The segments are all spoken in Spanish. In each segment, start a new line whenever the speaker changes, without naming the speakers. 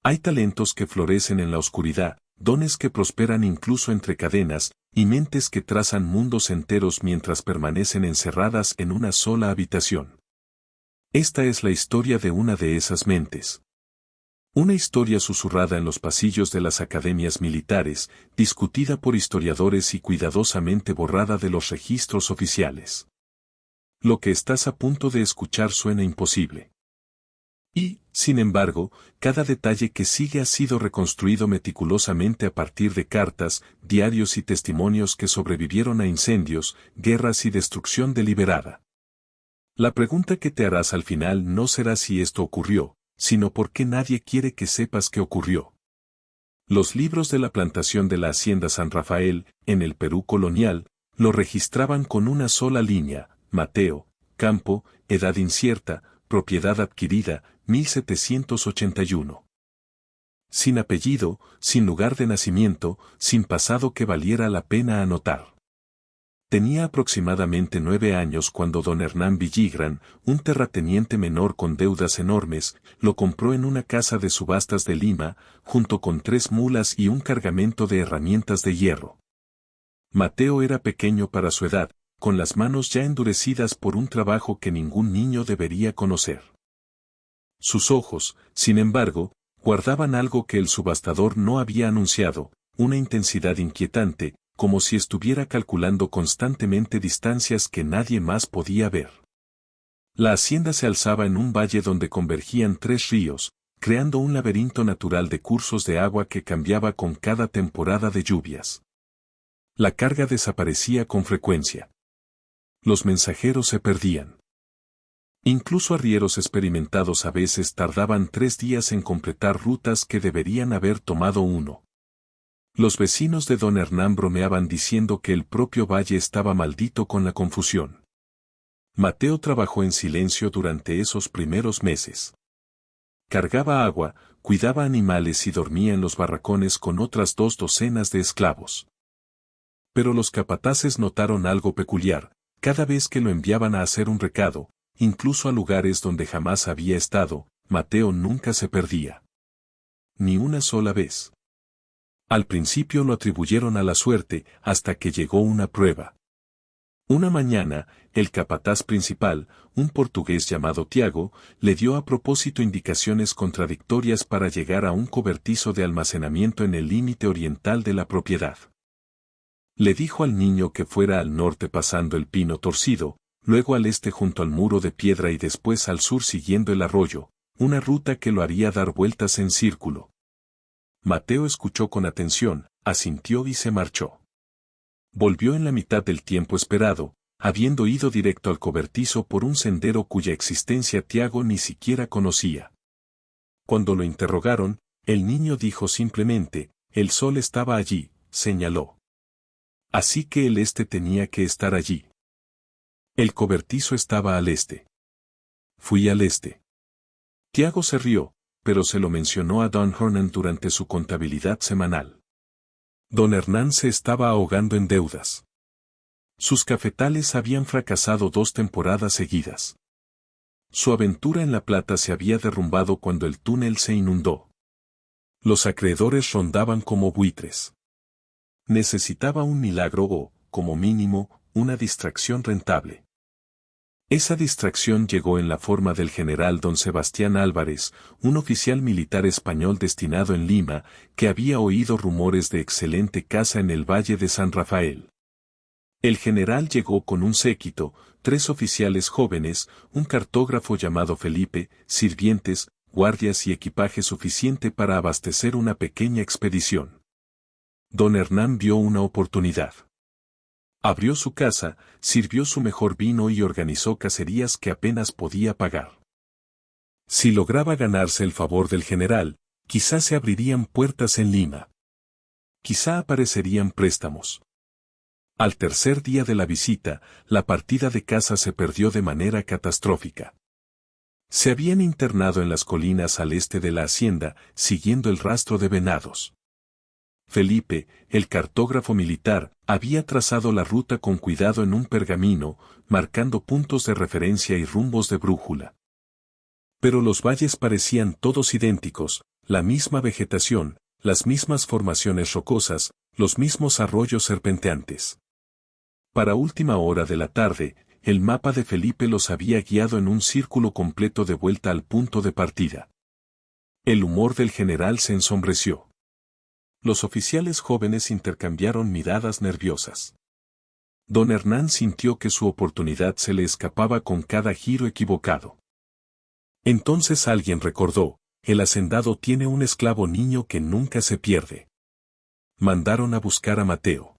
Hay talentos que florecen en la oscuridad, dones que prosperan incluso entre cadenas, y mentes que trazan mundos enteros mientras permanecen encerradas en una sola habitación. Esta es la historia de una de esas mentes. Una historia susurrada en los pasillos de las academias militares, discutida por historiadores y cuidadosamente borrada de los registros oficiales. Lo que estás a punto de escuchar suena imposible. Y, sin embargo, cada detalle que sigue ha sido reconstruido meticulosamente a partir de cartas, diarios y testimonios que sobrevivieron a incendios, guerras y destrucción deliberada. La pregunta que te harás al final no será si esto ocurrió, sino por qué nadie quiere que sepas que ocurrió. Los libros de la plantación de la Hacienda San Rafael, en el Perú colonial, lo registraban con una sola línea: Mateo, campo, edad incierta, propiedad adquirida, 1781. Sin apellido, sin lugar de nacimiento, sin pasado que valiera la pena anotar. Tenía aproximadamente 9 años cuando don Hernán Villigran, un terrateniente menor con deudas enormes, lo compró en una casa de subastas de Lima, junto con 3 mulas y un cargamento de herramientas de hierro. Mateo era pequeño para su edad, con las manos ya endurecidas por un trabajo que ningún niño debería conocer. Sus ojos, sin embargo, guardaban algo que el subastador no había anunciado, una intensidad inquietante, como si estuviera calculando constantemente distancias que nadie más podía ver. La hacienda se alzaba en un valle donde convergían 3 ríos, creando un laberinto natural de cursos de agua que cambiaba con cada temporada de lluvias. La carga desaparecía con frecuencia. Los mensajeros se perdían. Incluso arrieros experimentados a veces tardaban 3 días en completar rutas que deberían haber tomado 1. Los vecinos de don Hernán bromeaban diciendo que el propio valle estaba maldito con la confusión. Mateo trabajó en silencio durante esos primeros meses. Cargaba agua, cuidaba animales y dormía en los barracones con otras 2 docenas de esclavos. Pero los capataces notaron algo peculiar: cada vez que lo enviaban a hacer un recado, incluso a lugares donde jamás había estado, Mateo nunca se perdía. Ni una sola vez. Al principio lo atribuyeron a la suerte, hasta que llegó una prueba. Una mañana, el capataz principal, un portugués llamado Tiago, le dio a propósito indicaciones contradictorias para llegar a un cobertizo de almacenamiento en el límite oriental de la propiedad. Le dijo al niño que fuera al norte pasando el Pino Torcido, luego al este junto al muro de piedra y después al sur siguiendo el arroyo, una ruta que lo haría dar vueltas en círculo. Mateo escuchó con atención, asintió y se marchó. Volvió en la mitad del tiempo esperado, habiendo ido directo al cobertizo por un sendero cuya existencia Tiago ni siquiera conocía. Cuando lo interrogaron, el niño dijo simplemente: el sol estaba allí, señaló. Así que el este tenía que estar allí. El cobertizo estaba al este. Fui al este. Tiago se rió, pero se lo mencionó a don Hernán durante su contabilidad semanal. Don Hernán se estaba ahogando en deudas. Sus cafetales habían fracasado 2 temporadas seguidas. Su aventura en La Plata se había derrumbado cuando el túnel se inundó. Los acreedores rondaban como buitres. Necesitaba un milagro o, como mínimo, una distracción rentable. Esa distracción llegó en la forma del general don Sebastián Álvarez, un oficial militar español destinado en Lima, que había oído rumores de excelente caza en el Valle de San Rafael. El general llegó con un séquito, 3 oficiales jóvenes, un cartógrafo llamado Felipe, sirvientes, guardias y equipaje suficiente para abastecer una pequeña expedición. Don Hernán vio una oportunidad. Abrió su casa, sirvió su mejor vino y organizó cacerías que apenas podía pagar. Si lograba ganarse el favor del general, quizá se abrirían puertas en Lima. Quizá aparecerían préstamos. Al tercer día de la visita, la partida de caza se perdió de manera catastrófica. Se habían internado en las colinas al este de la hacienda, siguiendo el rastro de venados. Felipe, el cartógrafo militar, había trazado la ruta con cuidado en un pergamino, marcando puntos de referencia y rumbos de brújula. Pero los valles parecían todos idénticos, La misma vegetación, las mismas formaciones rocosas, los mismos arroyos serpenteantes. Para última hora de la tarde, el mapa de Felipe los había guiado en un círculo completo de vuelta al punto de partida. El humor del general se ensombreció. Los oficiales jóvenes intercambiaron miradas nerviosas. Don Hernán sintió que su oportunidad se le escapaba con cada giro equivocado. Entonces alguien recordó: el hacendado tiene un esclavo niño que nunca se pierde. Mandaron a buscar a Mateo.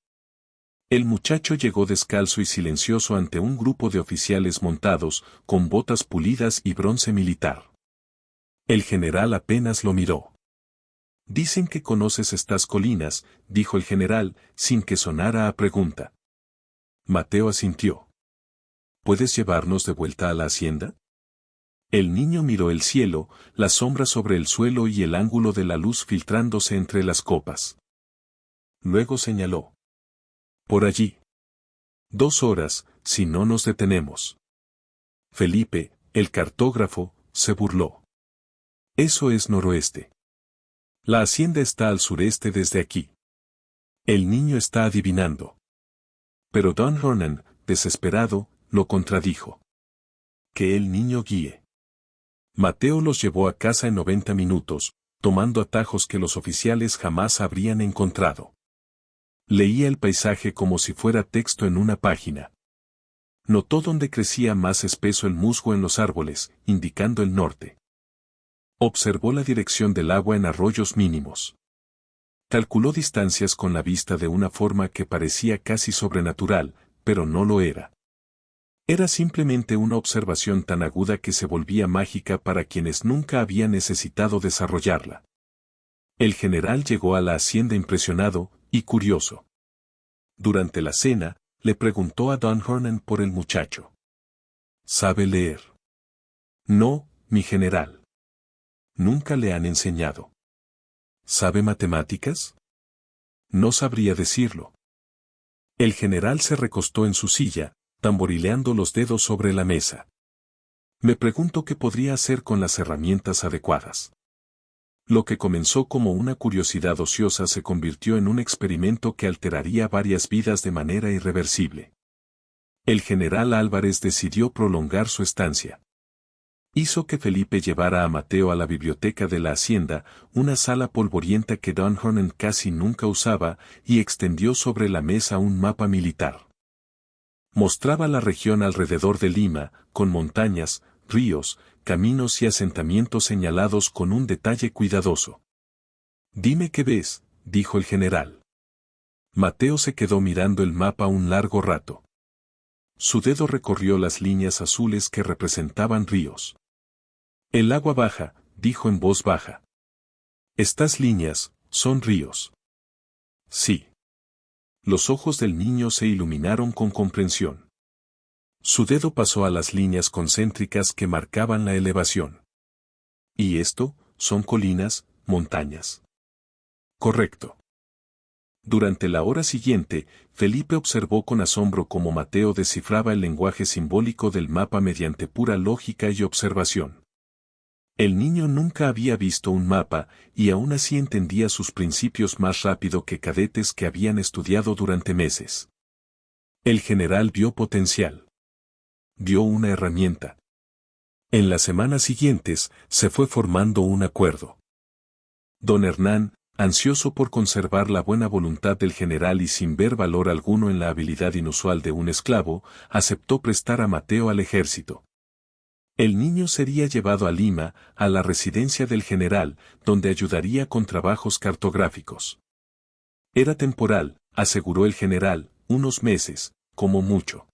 El muchacho llegó descalzo y silencioso ante un grupo de oficiales montados, con botas pulidas y bronce militar. El general apenas lo miró. «Dicen que conoces estas colinas», dijo el general, sin que sonara a pregunta. Mateo asintió. «¿Puedes llevarnos de vuelta a la hacienda?» El niño miró el cielo, la sombra sobre el suelo y el ángulo de la luz filtrándose entre las copas. Luego señaló: «Por allí. 2 horas, si no nos detenemos». Felipe, el cartógrafo, se burló. «Eso es noroeste. La hacienda está al sureste desde aquí». El niño está adivinando. Pero Don Ronan, desesperado, lo contradijo. «Que el niño guíe». Mateo los llevó a casa en 90 minutos, tomando atajos que los oficiales jamás habrían encontrado. Leía el paisaje como si fuera texto en una página. Notó dónde crecía más espeso el musgo en los árboles, indicando el norte. Observó la dirección del agua en arroyos mínimos. Calculó distancias con la vista de una forma que parecía casi sobrenatural, pero no lo era. Era simplemente una observación tan aguda que se volvía mágica para quienes nunca habían necesitado desarrollarla. El general llegó a la hacienda impresionado y curioso. Durante la cena, le preguntó a Don Hernán por el muchacho. «¿Sabe leer?» «No, mi general». «¿Nunca le han enseñado?» «¿Sabe matemáticas?» «No sabría decirlo». El general se recostó en su silla, tamborileando los dedos sobre la mesa. «Me pregunto qué podría hacer con las herramientas adecuadas». Lo que comenzó como una curiosidad ociosa se convirtió en un experimento que alteraría varias vidas de manera irreversible. El general Álvarez decidió prolongar su estancia. Hizo que Felipe llevara a Mateo a la biblioteca de la hacienda, una sala polvorienta que Don Hernán casi nunca usaba, y extendió sobre la mesa un mapa militar. Mostraba la región alrededor de Lima, con montañas, ríos, caminos y asentamientos señalados con un detalle cuidadoso. «Dime qué ves», dijo el general. Mateo se quedó mirando el mapa un largo rato. Su dedo recorrió las líneas azules que representaban ríos. «El agua baja», dijo en voz baja. «Estas líneas son ríos». «Sí». Los ojos del niño se iluminaron con comprensión. Su dedo pasó a las líneas concéntricas que marcaban la elevación. «¿Y esto? Son colinas, montañas». «Correcto». Durante la hora siguiente, Felipe observó con asombro cómo Mateo descifraba el lenguaje simbólico del mapa mediante pura lógica y observación. El niño nunca había visto un mapa, y aún así entendía sus principios más rápido que cadetes que habían estudiado durante meses. El general vio potencial. Dio una herramienta. En las semanas siguientes, se fue formando un acuerdo. Don Hernán, ansioso por conservar la buena voluntad del general y sin ver valor alguno en la habilidad inusual de un esclavo, aceptó prestar a Mateo al ejército. El niño sería llevado a Lima, a la residencia del general, donde ayudaría con trabajos cartográficos. Era temporal, aseguró el general, unos meses, como mucho.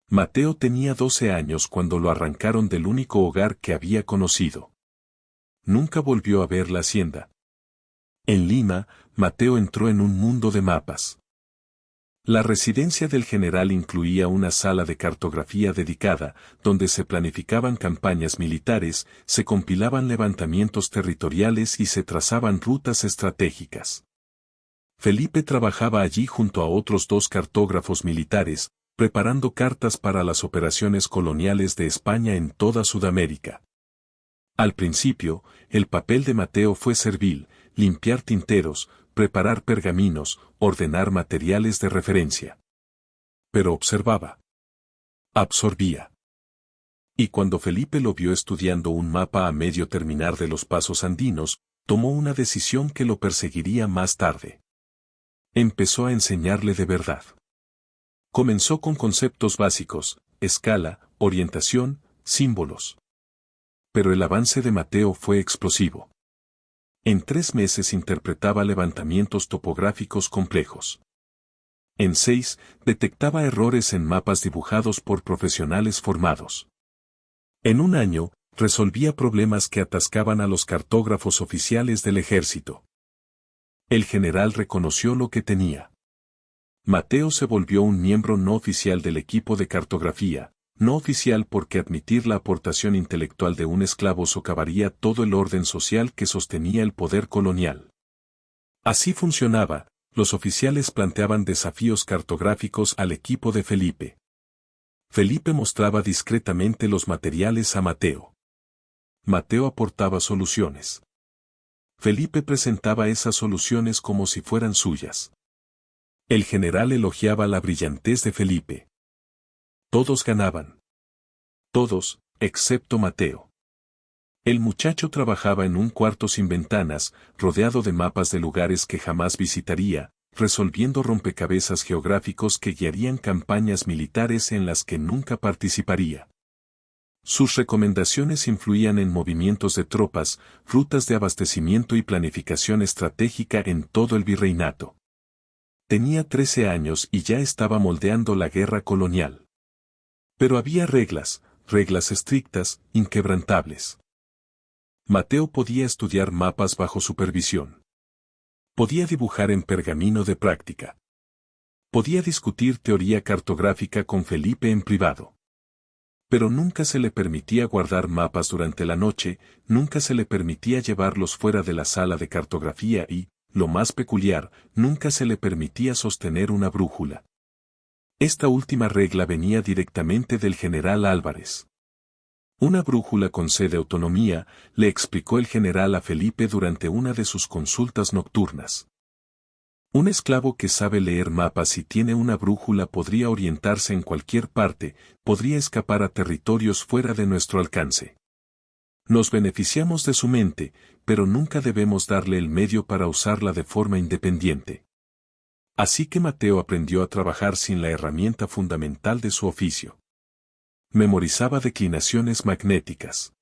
Mateo tenía 12 años cuando lo arrancaron del único hogar que había conocido. Nunca volvió a ver la hacienda. En Lima, Mateo entró en un mundo de mapas. La residencia del general incluía una sala de cartografía dedicada, donde se planificaban campañas militares, se compilaban levantamientos territoriales y se trazaban rutas estratégicas. Felipe trabajaba allí junto a otros 2 cartógrafos militares, preparando cartas para las operaciones coloniales de España en toda Sudamérica. Al principio, el papel de Mateo fue servil, limpiar tinteros, preparar pergaminos, ordenar materiales de referencia. Pero observaba. Absorbía. Y cuando Felipe lo vio estudiando un mapa a medio terminar de los pasos andinos, tomó una decisión que lo perseguiría más tarde. Empezó a enseñarle de verdad. Comenzó con conceptos básicos, escala, orientación, símbolos. Pero el avance de Mateo fue explosivo. En 3 meses interpretaba levantamientos topográficos complejos. En 6, detectaba errores en mapas dibujados por profesionales formados. En 1 año, resolvía problemas que atascaban a los cartógrafos oficiales del ejército. El general reconoció lo que tenía. Mateo se volvió un miembro no oficial del equipo de cartografía, no oficial porque admitir la aportación intelectual de un esclavo socavaría todo el orden social que sostenía el poder colonial. Así funcionaba, los oficiales planteaban desafíos cartográficos al equipo de Felipe. Felipe mostraba discretamente los materiales a Mateo. Mateo aportaba soluciones. Felipe presentaba esas soluciones como si fueran suyas. El general elogiaba la brillantez de Felipe. Todos ganaban. Todos, excepto Mateo. El muchacho trabajaba en un cuarto sin ventanas, rodeado de mapas de lugares que jamás visitaría, resolviendo rompecabezas geográficos que guiarían campañas militares en las que nunca participaría. Sus recomendaciones influían en movimientos de tropas, rutas de abastecimiento y planificación estratégica en todo el virreinato. Tenía 13 años y ya estaba moldeando la guerra colonial. Pero había reglas estrictas, inquebrantables. Mateo podía estudiar mapas bajo supervisión. Podía dibujar en pergamino de práctica. Podía discutir teoría cartográfica con Felipe en privado. Pero nunca se le permitía guardar mapas durante la noche, nunca se le permitía llevarlos fuera de la sala de cartografía y, lo más peculiar, nunca se le permitía sostener una brújula. Esta última regla venía directamente del general Álvarez. Una brújula con C de autonomía, le explicó el general a Felipe durante una de sus consultas nocturnas. Un esclavo que sabe leer mapas y tiene una brújula podría orientarse en cualquier parte, podría escapar a territorios fuera de nuestro alcance. Nos beneficiamos de su mente, pero nunca debemos darle el medio para usarla de forma independiente. Así que Mateo aprendió a trabajar sin la herramienta fundamental de su oficio. Memorizaba declinaciones magnéticas.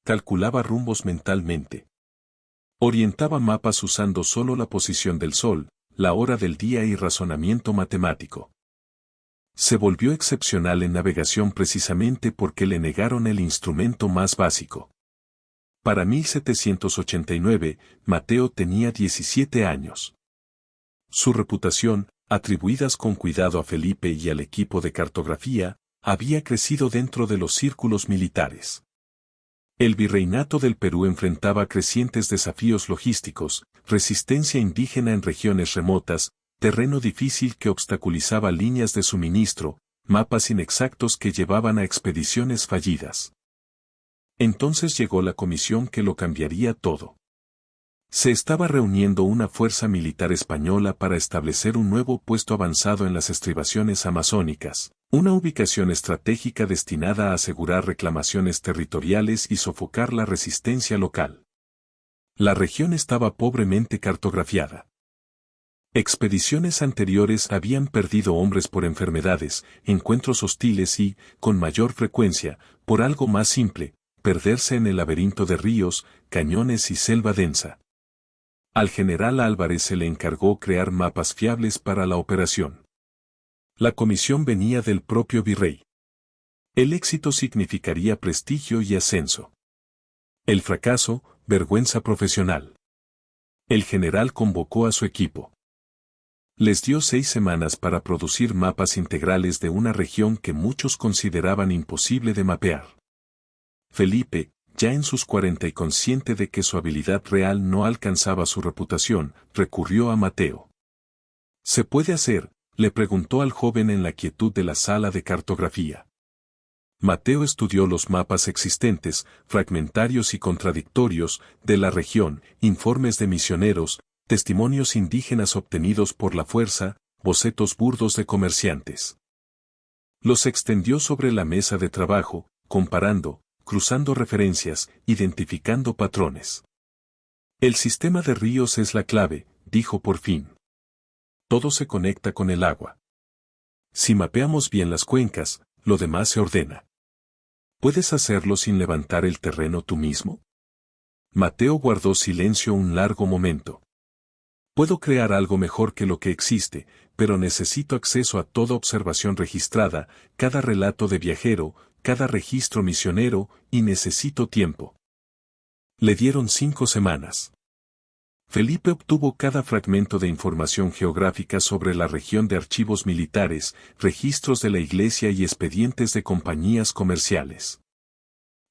Calculaba rumbos mentalmente. Orientaba mapas usando solo la posición del sol, la hora del día y razonamiento matemático. Se volvió excepcional en navegación precisamente porque le negaron el instrumento más básico. Para 1789, Mateo tenía 17 años. Su reputación, atribuidas con cuidado a Felipe y al equipo de cartografía, había crecido dentro de los círculos militares. El virreinato del Perú enfrentaba crecientes desafíos logísticos, resistencia indígena en regiones remotas, terreno difícil que obstaculizaba líneas de suministro, mapas inexactos que llevaban a expediciones fallidas. Entonces llegó la comisión que lo cambiaría todo. Se estaba reuniendo una fuerza militar española para establecer un nuevo puesto avanzado en las estribaciones amazónicas, una ubicación estratégica destinada a asegurar reclamaciones territoriales y sofocar la resistencia local. La región estaba pobremente cartografiada. Expediciones anteriores habían perdido hombres por enfermedades, encuentros hostiles y, con mayor frecuencia, por algo más simple, perderse en el laberinto de ríos, cañones y selva densa. Al general Álvarez se le encargó crear mapas fiables para la operación. La comisión venía del propio virrey. El éxito significaría prestigio y ascenso. El fracaso, vergüenza profesional. El general convocó a su equipo. Les dio 6 semanas para producir mapas integrales de una región que muchos consideraban imposible de mapear. Felipe, ya en sus 40 y consciente de que su habilidad real no alcanzaba su reputación, recurrió a Mateo. ¿Se puede hacer?, le preguntó al joven en la quietud de la sala de cartografía. Mateo estudió los mapas existentes, fragmentarios y contradictorios, de la región, informes de misioneros, testimonios indígenas obtenidos por la fuerza, bocetos burdos de comerciantes. Los extendió sobre la mesa de trabajo, comparando, cruzando referencias, identificando patrones. El sistema de ríos es la clave, dijo por fin. Todo se conecta con el agua. Si mapeamos bien las cuencas, lo demás se ordena. ¿Puedes hacerlo sin levantar el terreno tú mismo? Mateo guardó silencio un largo momento. Puedo crear algo mejor que lo que existe, pero necesito acceso a toda observación registrada, cada relato de viajero, cada registro misionero, y necesito tiempo. Le dieron 5 semanas. Felipe obtuvo cada fragmento de información geográfica sobre la región de archivos militares, registros de la iglesia y expedientes de compañías comerciales.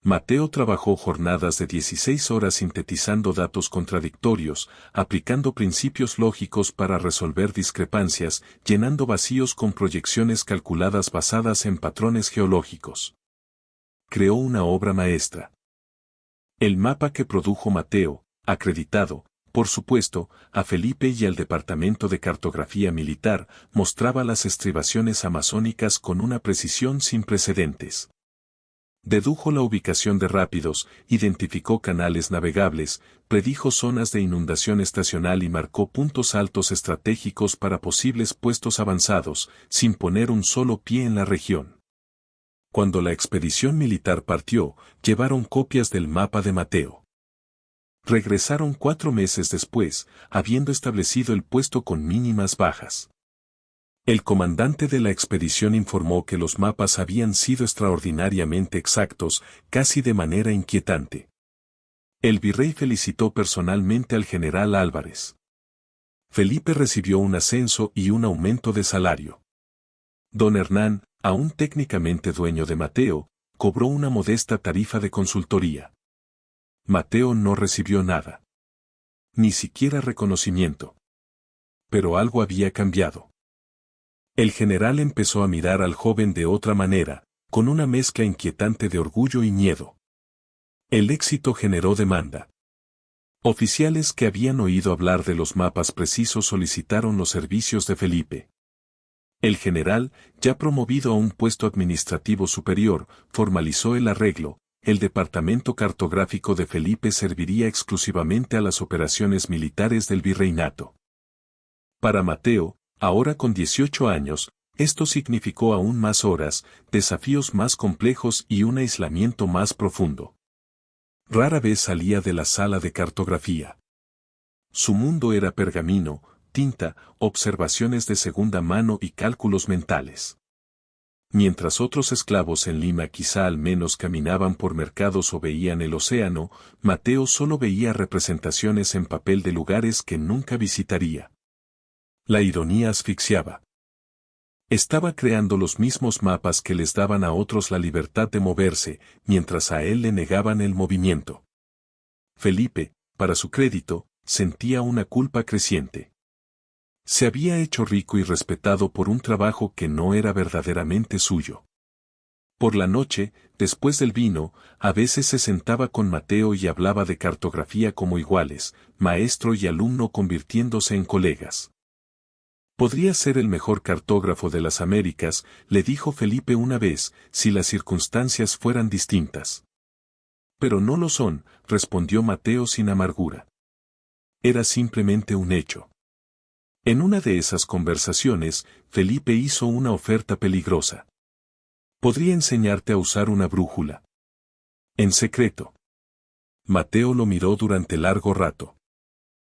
Mateo trabajó jornadas de 16 horas sintetizando datos contradictorios, aplicando principios lógicos para resolver discrepancias, llenando vacíos con proyecciones calculadas basadas en patrones geológicos. Creó una obra maestra. El mapa que produjo Mateo, acreditado, por supuesto, a Felipe y al Departamento de Cartografía Militar, mostraba las estribaciones amazónicas con una precisión sin precedentes. Dedujo la ubicación de rápidos, identificó canales navegables, predijo zonas de inundación estacional y marcó puntos altos estratégicos para posibles puestos avanzados, sin poner un solo pie en la región. Cuando la expedición militar partió, llevaron copias del mapa de Mateo. Regresaron 4 meses después, habiendo establecido el puesto con mínimas bajas. El comandante de la expedición informó que los mapas habían sido extraordinariamente exactos, casi de manera inquietante. El virrey felicitó personalmente al general Álvarez. Felipe recibió un ascenso y un aumento de salario. Don Hernán, aún técnicamente dueño de Mateo, cobró una modesta tarifa de consultoría. Mateo no recibió nada. Ni siquiera reconocimiento. Pero algo había cambiado. El general empezó a mirar al joven de otra manera, con una mezcla inquietante de orgullo y miedo. El éxito generó demanda. Oficiales que habían oído hablar de los mapas precisos solicitaron los servicios de Felipe. El general, ya promovido a un puesto administrativo superior, formalizó el arreglo. El departamento cartográfico de Felipe serviría exclusivamente a las operaciones militares del virreinato. Para Mateo, ahora con 18 años, esto significó aún más horas, desafíos más complejos y un aislamiento más profundo. Rara vez salía de la sala de cartografía. Su mundo era pergamino, tinta, observaciones de segunda mano y cálculos mentales. Mientras otros esclavos en Lima quizá al menos caminaban por mercados o veían el océano, Mateo solo veía representaciones en papel de lugares que nunca visitaría. La ironía asfixiaba. Estaba creando los mismos mapas que les daban a otros la libertad de moverse, mientras a él le negaban el movimiento. Felipe, para su crédito, sentía una culpa creciente. Se había hecho rico y respetado por un trabajo que no era verdaderamente suyo. Por la noche, después del vino, a veces se sentaba con Mateo y hablaba de cartografía como iguales, maestro y alumno convirtiéndose en colegas. Podría ser el mejor cartógrafo de las Américas, le dijo Felipe una vez, si las circunstancias fueran distintas. Pero no lo son, respondió Mateo sin amargura. Era simplemente un hecho. En una de esas conversaciones, Felipe hizo una oferta peligrosa. Podría enseñarte a usar una brújula. En secreto. Mateo lo miró durante largo rato.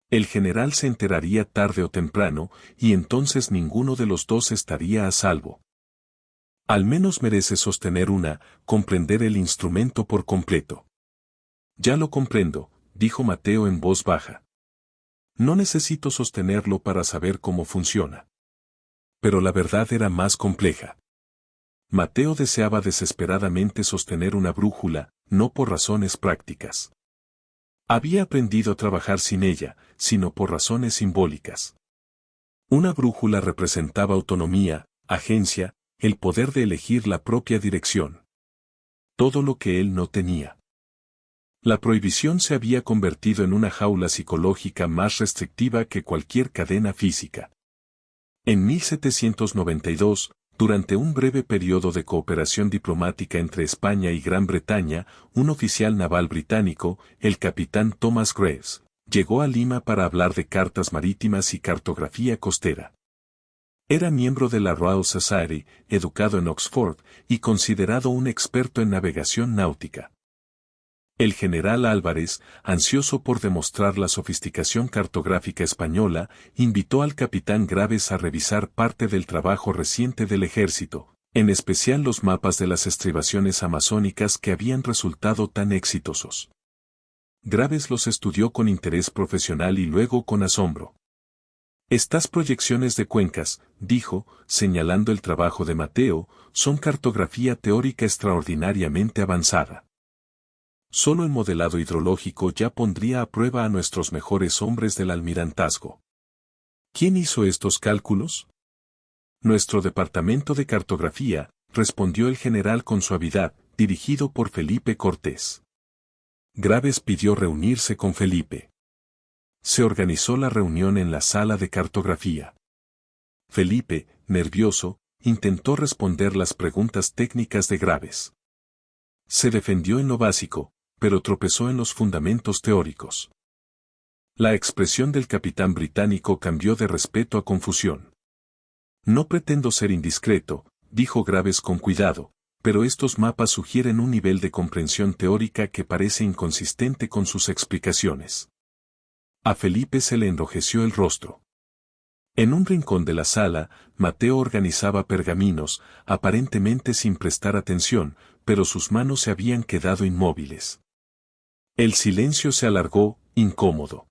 El general se enteraría tarde o temprano, y entonces ninguno de los dos estaría a salvo. Al menos merece sostener comprender el instrumento por completo. Ya lo comprendo, dijo Mateo en voz baja. No necesito sostenerlo para saber cómo funciona. Pero la verdad era más compleja. Mateo deseaba desesperadamente sostener una brújula, no por razones prácticas. Había aprendido a trabajar sin ella, sino por razones simbólicas. Una brújula representaba autonomía, agencia, el poder de elegir la propia dirección. todo lo que él no tenía. La prohibición se había convertido en una jaula psicológica más restrictiva que cualquier cadena física. En 1792, durante un breve periodo de cooperación diplomática entre España y Gran Bretaña, un oficial naval británico, el capitán Thomas Graves, llegó a Lima para hablar de cartas marítimas y cartografía costera. Era miembro de la Royal Society, educado en Oxford, y considerado un experto en navegación náutica. El general Álvarez, ansioso por demostrar la sofisticación cartográfica española, invitó al capitán Graves a revisar parte del trabajo reciente del ejército, en especial los mapas de las estribaciones amazónicas que habían resultado tan exitosos. Graves los estudió con interés profesional y luego con asombro. Estas proyecciones de cuencas, dijo, señalando el trabajo de Mateo, son cartografía teórica extraordinariamente avanzada. Solo el modelado hidrológico ya pondría a prueba a nuestros mejores hombres del almirantazgo. ¿Quién hizo estos cálculos? Nuestro departamento de cartografía, respondió el general con suavidad, dirigido por Felipe Cortés. Graves pidió reunirse con Felipe. Se organizó la reunión en la sala de cartografía. Felipe, nervioso, intentó responder las preguntas técnicas de Graves. Se defendió en lo básico, pero tropezó en los fundamentos teóricos. La expresión del capitán británico cambió de respeto a confusión. No pretendo ser indiscreto, dijo Graves con cuidado, pero estos mapas sugieren un nivel de comprensión teórica que parece inconsistente con sus explicaciones. A Felipe se le enrojeció el rostro. En un rincón de la sala, Mateo organizaba pergaminos, aparentemente sin prestar atención, pero sus manos se habían quedado inmóviles. El silencio se alargó, incómodo.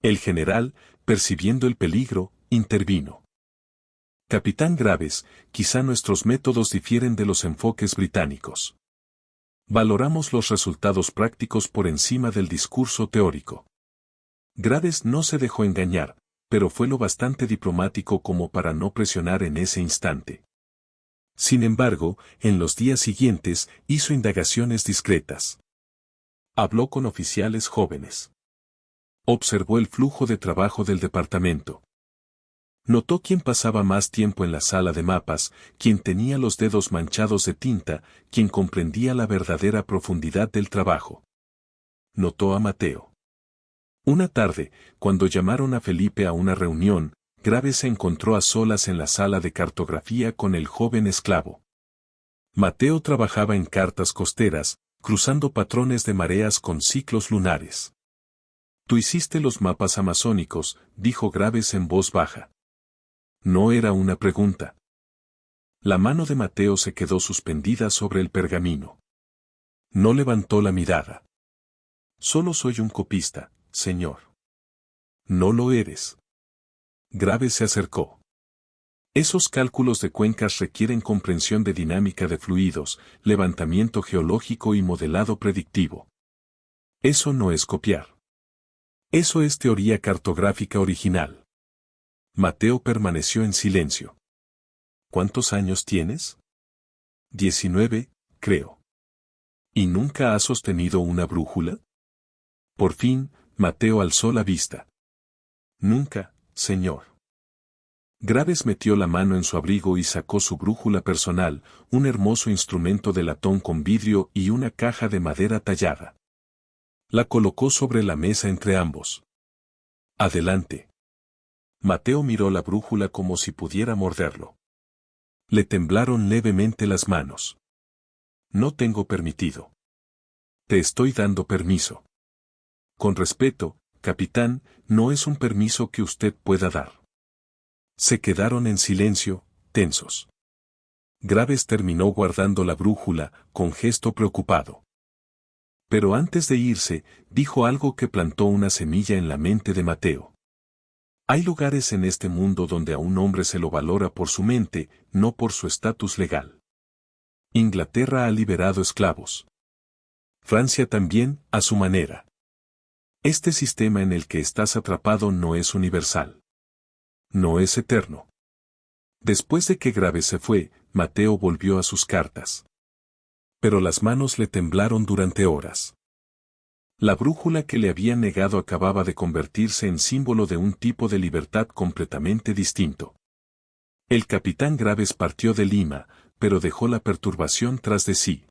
El general, percibiendo el peligro, intervino. Capitán Graves, quizá nuestros métodos difieren de los enfoques británicos. Valoramos los resultados prácticos por encima del discurso teórico. Graves no se dejó engañar, pero fue lo bastante diplomático como para no presionar en ese instante. Sin embargo, en los días siguientes, hizo indagaciones discretas. Habló con oficiales jóvenes. Observó el flujo de trabajo del departamento. Notó quién pasaba más tiempo en la sala de mapas, quién tenía los dedos manchados de tinta, quién comprendía la verdadera profundidad del trabajo. Notó a Mateo. Una tarde, cuando llamaron a Felipe a una reunión, Graves se encontró a solas en la sala de cartografía con el joven esclavo. Mateo trabajaba en cartas costeras, cruzando patrones de mareas con ciclos lunares. Tú hiciste los mapas amazónicos, dijo Graves en voz baja. No era una pregunta. La mano de Mateo se quedó suspendida sobre el pergamino. No levantó la mirada. Solo soy un copista, señor. No lo eres. Graves se acercó. Esos cálculos de cuencas requieren comprensión de dinámica de fluidos, levantamiento geológico y modelado predictivo. Eso no es copiar. Eso es teoría cartográfica original. Mateo permaneció en silencio. ¿Cuántos años tienes? 19, creo. ¿Y nunca has sostenido una brújula? Por fin, Mateo alzó la vista. Nunca, señor. Graves metió la mano en su abrigo y sacó su brújula personal, un hermoso instrumento de latón con vidrio y una caja de madera tallada. La colocó sobre la mesa entre ambos. Adelante. Mateo miró la brújula como si pudiera morderlo. Le temblaron levemente las manos. No tengo permitido. Te estoy dando permiso. Con respeto, capitán, no es un permiso que usted pueda dar. Se quedaron en silencio, tensos. Graves terminó guardando la brújula, con gesto preocupado. Pero antes de irse, dijo algo que plantó una semilla en la mente de Mateo. Hay lugares en este mundo donde a un hombre se lo valora por su mente, no por su estatus legal. Inglaterra ha liberado esclavos. Francia también, a su manera. Este sistema en el que estás atrapado no es universal. No es eterno. Después de que Graves se fue, Mateo volvió a sus cartas. Pero las manos le temblaron durante horas. La brújula que le habían negado acababa de convertirse en símbolo de un tipo de libertad completamente distinto. El capitán Graves partió de Lima, pero dejó la perturbación tras de sí.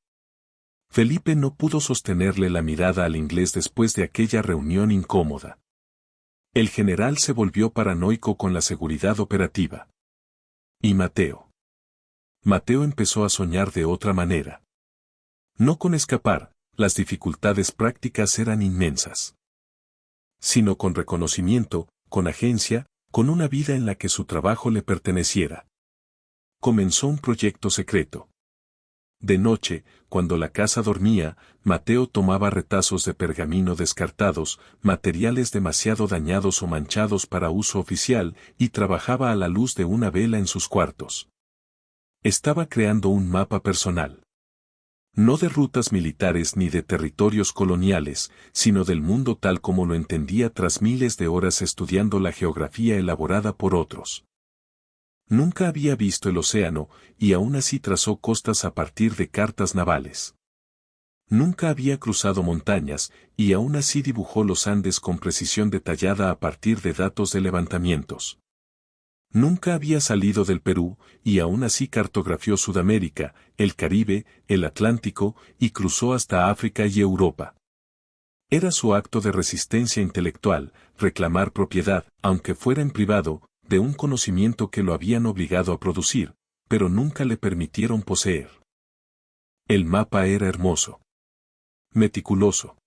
Felipe no pudo sostenerle la mirada al inglés después de aquella reunión incómoda. El general se volvió paranoico con la seguridad operativa. ¿Y Mateo? Mateo empezó a soñar de otra manera. No con escapar, las dificultades prácticas eran inmensas. Sino con reconocimiento, con agencia, con una vida en la que su trabajo le perteneciera. Comenzó un proyecto secreto. De noche, cuando la casa dormía, Mateo tomaba retazos de pergamino descartados, materiales demasiado dañados o manchados para uso oficial, y trabajaba a la luz de una vela en sus cuartos. Estaba creando un mapa personal. No de rutas militares ni de territorios coloniales, sino del mundo tal como lo entendía tras miles de horas estudiando la geografía elaborada por otros. Nunca había visto el océano, y aún así trazó costas a partir de cartas navales. Nunca había cruzado montañas, y aún así dibujó los Andes con precisión detallada a partir de datos de levantamientos. Nunca había salido del Perú, y aún así cartografió Sudamérica, el Caribe, el Atlántico, y cruzó hasta África y Europa. Era su acto de resistencia intelectual, reclamar propiedad, aunque fuera en privado, de un conocimiento que lo habían obligado a producir, pero nunca le permitieron poseer. El mapa era hermoso. Meticuloso.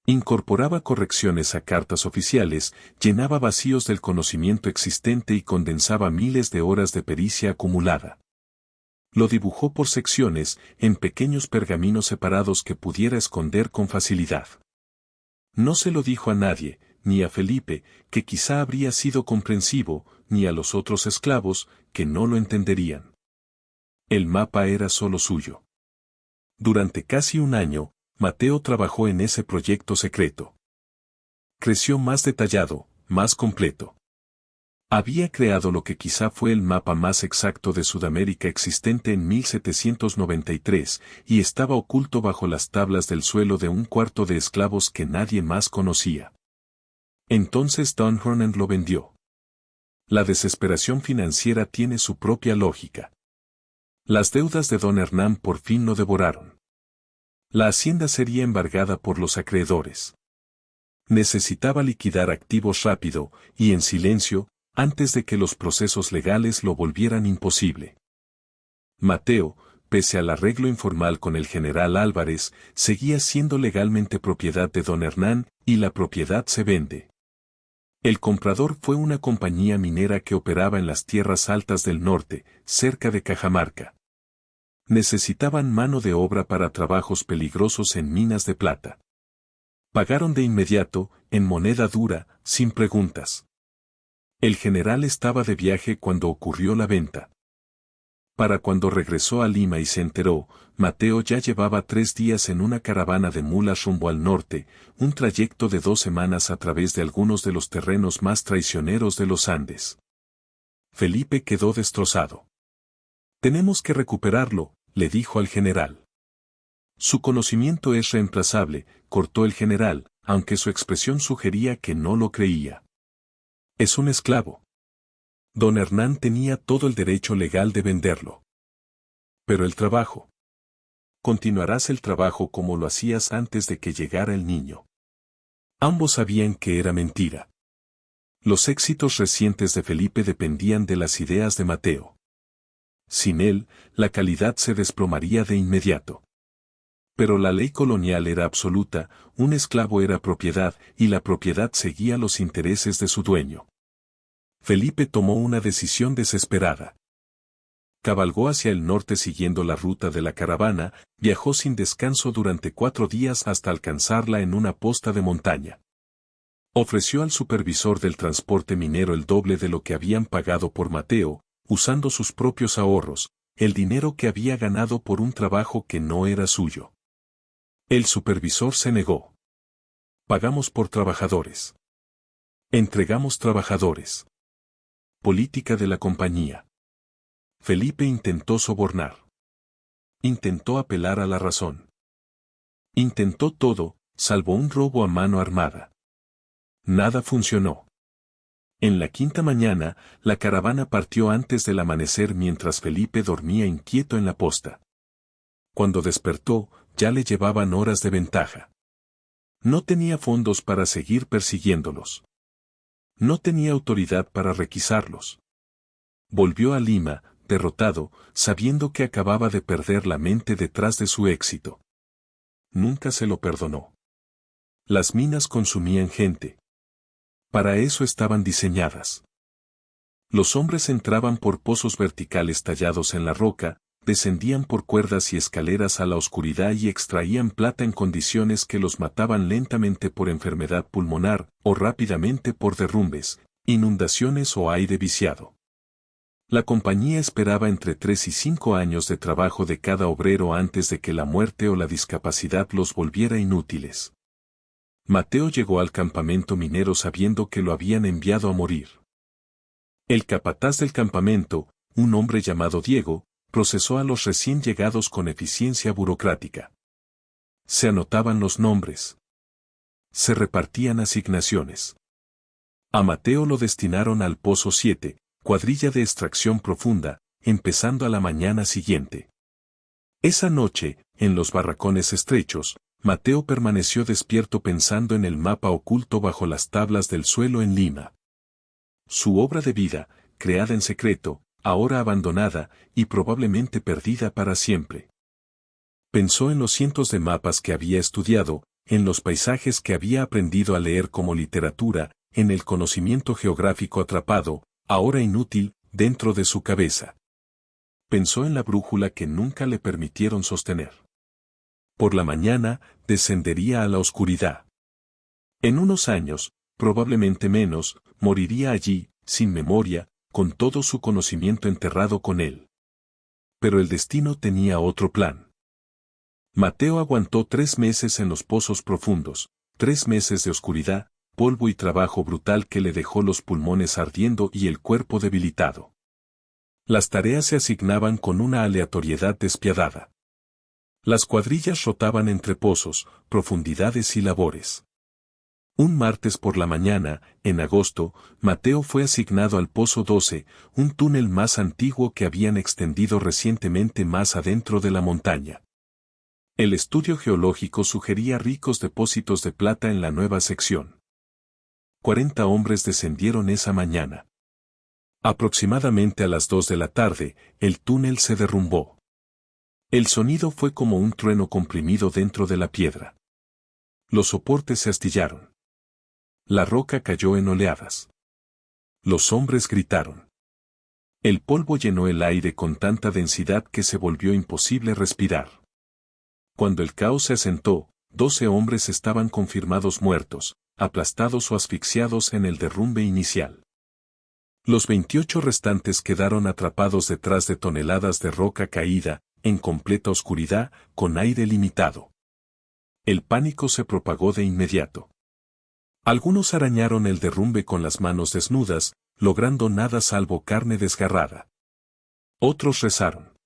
Incorporaba correcciones a cartas oficiales, llenaba vacíos del conocimiento existente y condensaba miles de horas de pericia acumulada. Lo dibujó por secciones, en pequeños pergaminos separados que pudiera esconder con facilidad. No se lo dijo a nadie, ni a Felipe, que quizá habría sido comprensivo, ni a los otros esclavos, que no lo entenderían. El mapa era solo suyo. Durante casi un año, Mateo trabajó en ese proyecto secreto. Creció más detallado, más completo. Había creado lo que quizá fue el mapa más exacto de Sudamérica existente en 1793, y estaba oculto bajo las tablas del suelo de un cuarto de esclavos que nadie más conocía. Entonces Don Hernán lo vendió. La desesperación financiera tiene su propia lógica. Las deudas de Don Hernán por fin lo devoraron. La hacienda sería embargada por los acreedores. Necesitaba liquidar activos rápido, y en silencio, antes de que los procesos legales lo volvieran imposible. Mateo, pese al arreglo informal con el general Álvarez, seguía siendo legalmente propiedad de Don Hernán, y la propiedad se vende. El comprador fue una compañía minera que operaba en las tierras altas del norte, cerca de Cajamarca. Necesitaban mano de obra para trabajos peligrosos en minas de plata. Pagaron de inmediato, en moneda dura, sin preguntas. El general estaba de viaje cuando ocurrió la venta. Para cuando regresó a Lima y se enteró, Mateo ya llevaba 3 días en una caravana de mulas rumbo al norte, un trayecto de 2 semanas a través de algunos de los terrenos más traicioneros de los Andes. Felipe quedó destrozado. «Tenemos que recuperarlo», le dijo al general. «Su conocimiento es reemplazable», cortó el general, aunque su expresión sugería que no lo creía. «Es un esclavo». Don Hernán tenía todo el derecho legal de venderlo. «Pero el trabajo. Continuarás el trabajo como lo hacías antes de que llegara el niño». Ambos sabían que era mentira. Los éxitos recientes de Felipe dependían de las ideas de Mateo. Sin él, la calidad se desplomaría de inmediato. Pero la ley colonial era absoluta, un esclavo era propiedad, y la propiedad seguía los intereses de su dueño. Felipe tomó una decisión desesperada. Cabalgó hacia el norte siguiendo la ruta de la caravana, viajó sin descanso durante 4 días hasta alcanzarla en una posta de montaña. Ofreció al supervisor del transporte minero el doble de lo que habían pagado por Mateo, usando sus propios ahorros, el dinero que había ganado por un trabajo que no era suyo. El supervisor se negó. «Pagamos por trabajadores. Entregamos trabajadores. Política de la compañía». Felipe intentó sobornar. Intentó apelar a la razón. Intentó todo, salvo un robo a mano armada. Nada funcionó. En la quinta mañana, la caravana partió antes del amanecer mientras Felipe dormía inquieto en la posta. Cuando despertó, ya le llevaban horas de ventaja. No tenía fondos para seguir persiguiéndolos. No tenía autoridad para requisarlos. Volvió a Lima, derrotado, sabiendo que acababa de perder la mente detrás de su éxito. Nunca se lo perdonó. Las minas consumían gente. Para eso estaban diseñadas. Los hombres entraban por pozos verticales tallados en la roca, descendían por cuerdas y escaleras a la oscuridad y extraían plata en condiciones que los mataban lentamente por enfermedad pulmonar, o rápidamente por derrumbes, inundaciones o aire viciado. La compañía esperaba entre 3 y 5 años de trabajo de cada obrero antes de que la muerte o la discapacidad los volviera inútiles. Mateo llegó al campamento minero sabiendo que lo habían enviado a morir. El capataz del campamento, un hombre llamado Diego, procesó a los recién llegados con eficiencia burocrática. Se anotaban los nombres. Se repartían asignaciones. A Mateo lo destinaron al Pozo 7, cuadrilla de extracción profunda, empezando a la mañana siguiente. Esa noche, en los barracones estrechos, Mateo permaneció despierto pensando en el mapa oculto bajo las tablas del suelo en Lima. Su obra de vida, creada en secreto, ahora abandonada y probablemente perdida para siempre. Pensó en los cientos de mapas que había estudiado, en los paisajes que había aprendido a leer como literatura, en el conocimiento geográfico atrapado, ahora inútil, dentro de su cabeza. Pensó en la brújula que nunca le permitieron sostener. Por la mañana, descendería a la oscuridad. En unos años, probablemente menos, moriría allí, sin memoria, con todo su conocimiento enterrado con él. Pero el destino tenía otro plan. Mateo aguantó 3 meses en los pozos profundos, 3 meses de oscuridad, polvo y trabajo brutal que le dejó los pulmones ardiendo y el cuerpo debilitado. Las tareas se asignaban con una aleatoriedad despiadada. Las cuadrillas rotaban entre pozos, profundidades y labores. Un martes por la mañana, en agosto, Mateo fue asignado al Pozo 12, un túnel más antiguo que habían extendido recientemente más adentro de la montaña. El estudio geológico sugería ricos depósitos de plata en la nueva sección. 40 hombres descendieron esa mañana. Aproximadamente a las 2 de la tarde, el túnel se derrumbó. El sonido fue como un trueno comprimido dentro de la piedra. Los soportes se astillaron. La roca cayó en oleadas. Los hombres gritaron. El polvo llenó el aire con tanta densidad que se volvió imposible respirar. Cuando el caos se asentó, 12 hombres estaban confirmados muertos, aplastados o asfixiados en el derrumbe inicial. Los 28 restantes quedaron atrapados detrás de toneladas de roca caída, en completa oscuridad, con aire limitado. El pánico se propagó de inmediato. Algunos arañaron el derrumbe con las manos desnudas, logrando nada salvo carne desgarrada. Otros rezaron.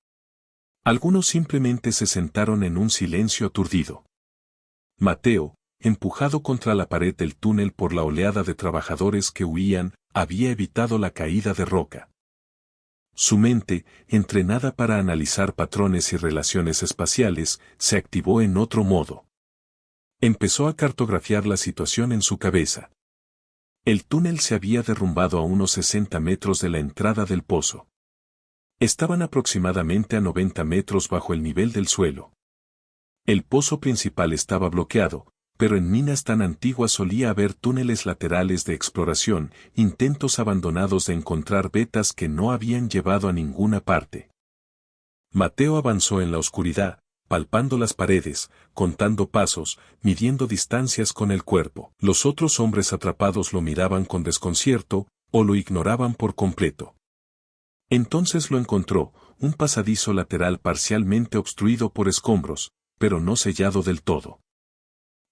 Algunos simplemente se sentaron en un silencio aturdido. Mateo, empujado contra la pared del túnel por la oleada de trabajadores que huían, había evitado la caída de roca. Su mente, entrenada para analizar patrones y relaciones espaciales, se activó en otro modo. Empezó a cartografiar la situación en su cabeza. El túnel se había derrumbado a unos 60 metros de la entrada del pozo. Estaban aproximadamente a 90 metros bajo el nivel del suelo. El pozo principal estaba bloqueado, pero en minas tan antiguas solía haber túneles laterales de exploración, intentos abandonados de encontrar vetas que no habían llevado a ninguna parte. Mateo avanzó en la oscuridad, palpando las paredes, contando pasos, midiendo distancias con el cuerpo. Los otros hombres atrapados lo miraban con desconcierto, o lo ignoraban por completo. Entonces lo encontró, un pasadizo lateral parcialmente obstruido por escombros, pero no sellado del todo.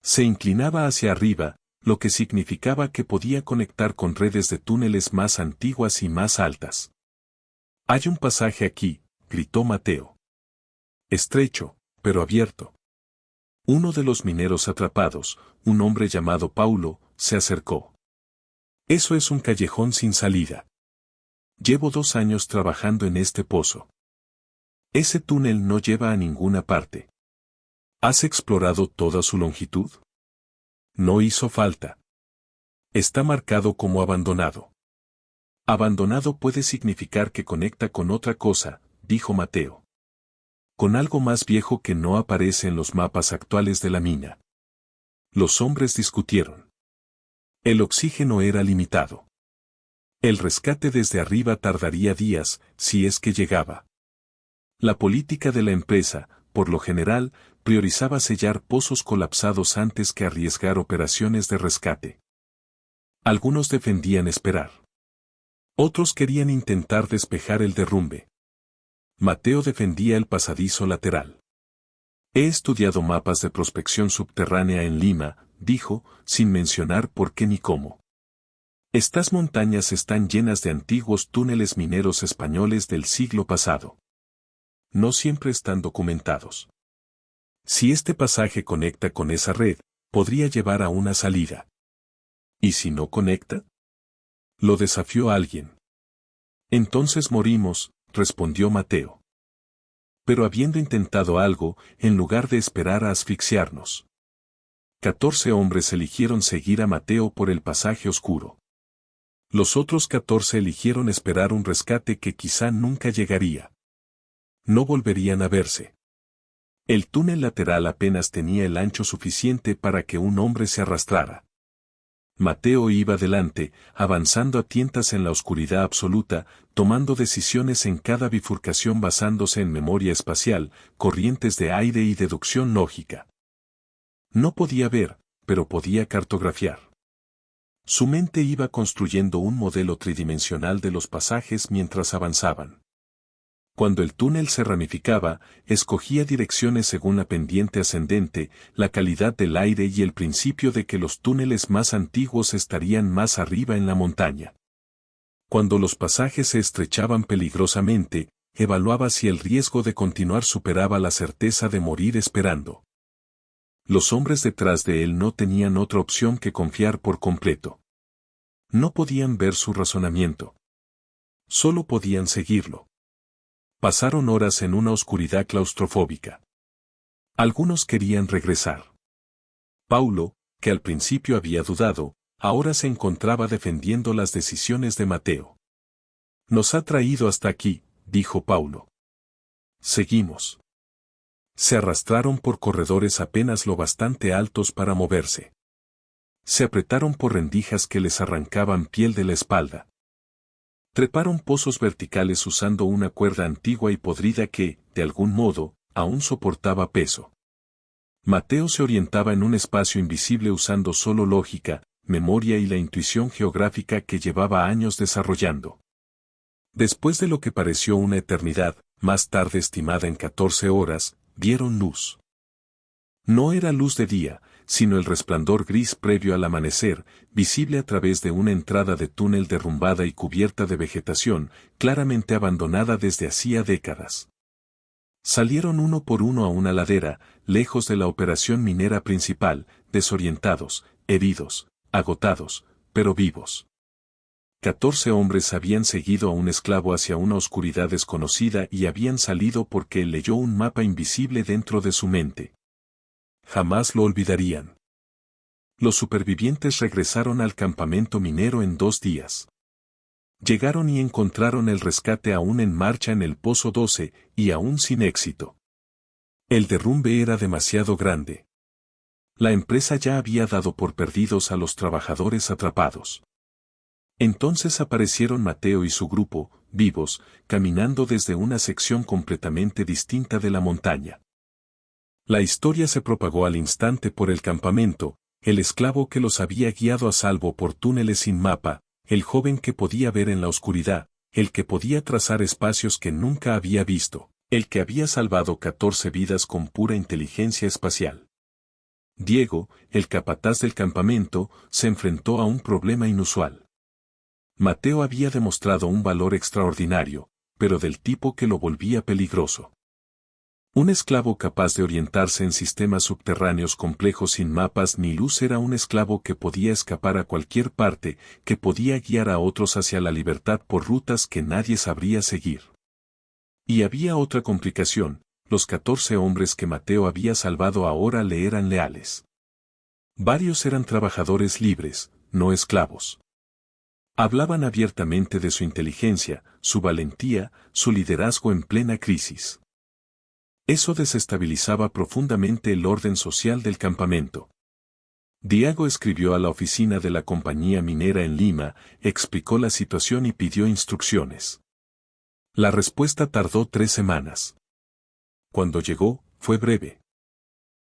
Se inclinaba hacia arriba, lo que significaba que podía conectar con redes de túneles más antiguas y más altas. «Hay un pasaje aquí», gritó Mateo. Estrecho, pero abierto. Uno de los mineros atrapados, un hombre llamado Paulo, se acercó. Eso es un callejón sin salida. Llevo 2 años trabajando en este pozo. Ese túnel no lleva a ninguna parte. ¿Has explorado toda su longitud? No hizo falta. Está marcado como abandonado. Abandonado puede significar que conecta con otra cosa, dijo Mateo. Con algo más viejo que no aparece en los mapas actuales de la mina. Los hombres discutieron. El oxígeno era limitado. El rescate desde arriba tardaría días, si es que llegaba. La política de la empresa, por lo general, priorizaba sellar pozos colapsados antes que arriesgar operaciones de rescate. Algunos defendían esperar. Otros querían intentar despejar el derrumbe. Mateo defendía el pasadizo lateral. He estudiado mapas de prospección subterránea en Lima, dijo, sin mencionar por qué ni cómo. Estas montañas están llenas de antiguos túneles mineros españoles del siglo pasado. No siempre están documentados. Si este pasaje conecta con esa red, podría llevar a una salida. ¿Y si no conecta? Lo desafió alguien. Entonces morimos, respondió Mateo. Pero habiendo intentado algo, en lugar de esperar a asfixiarnos. 14 hombres eligieron seguir a Mateo por el pasaje oscuro. Los otros 14 eligieron esperar un rescate que quizá nunca llegaría. No volverían a verse. El túnel lateral apenas tenía el ancho suficiente para que un hombre se arrastrara. Mateo iba delante, avanzando a tientas en la oscuridad absoluta, tomando decisiones en cada bifurcación basándose en memoria espacial, corrientes de aire y deducción lógica. No podía ver, pero podía cartografiar. Su mente iba construyendo un modelo tridimensional de los pasajes mientras avanzaban. Cuando el túnel se ramificaba, escogía direcciones según la pendiente ascendente, la calidad del aire y el principio de que los túneles más antiguos estarían más arriba en la montaña. Cuando los pasajes se estrechaban peligrosamente, evaluaba si el riesgo de continuar superaba la certeza de morir esperando. Los hombres detrás de él no tenían otra opción que confiar por completo. No podían ver su razonamiento. Solo podían seguirlo. Pasaron horas en una oscuridad claustrofóbica. Algunos querían regresar. Paulo, que al principio había dudado, ahora se encontraba defendiendo las decisiones de Mateo. Nos ha traído hasta aquí, dijo Paulo. Seguimos. Se arrastraron por corredores apenas lo bastante altos para moverse. Se apretaron por rendijas que les arrancaban piel de la espalda. Treparon pozos verticales usando una cuerda antigua y podrida que, de algún modo, aún soportaba peso. Mateo se orientaba en un espacio invisible usando solo lógica, memoria y la intuición geográfica que llevaba años desarrollando. Después de lo que pareció una eternidad, más tarde estimada en 14 horas, vieron luz. No era luz de día, sino el resplandor gris previo al amanecer, visible a través de una entrada de túnel derrumbada y cubierta de vegetación, claramente abandonada desde hacía décadas. Salieron uno por uno a una ladera, lejos de la operación minera principal, desorientados, heridos, agotados, pero vivos. 14 hombres habían seguido a un esclavo hacia una oscuridad desconocida y habían salido porque él leyó un mapa invisible dentro de su mente. Jamás lo olvidarían. Los supervivientes regresaron al campamento minero en 2 días. Llegaron y encontraron el rescate aún en marcha en el Pozo 12, y aún sin éxito. El derrumbe era demasiado grande. La empresa ya había dado por perdidos a los trabajadores atrapados. Entonces aparecieron Mateo y su grupo, vivos, caminando desde una sección completamente distinta de la montaña. La historia se propagó al instante por el campamento, el esclavo que los había guiado a salvo por túneles sin mapa, el joven que podía ver en la oscuridad, el que podía trazar espacios que nunca había visto, el que había salvado 14 vidas con pura inteligencia espacial. Diego, el capataz del campamento, se enfrentó a un problema inusual. Mateo había demostrado un valor extraordinario, pero del tipo que lo volvía peligroso. Un esclavo capaz de orientarse en sistemas subterráneos complejos sin mapas ni luz era un esclavo que podía escapar a cualquier parte, que podía guiar a otros hacia la libertad por rutas que nadie sabría seguir. Y había otra complicación: los 14 hombres que Mateo había salvado ahora le eran leales. Varios eran trabajadores libres, no esclavos. Hablaban abiertamente de su inteligencia, su valentía, su liderazgo en plena crisis. Eso desestabilizaba profundamente el orden social del campamento. Diego escribió a la oficina de la compañía minera en Lima, explicó la situación y pidió instrucciones. La respuesta tardó 3 semanas. Cuando llegó, fue breve.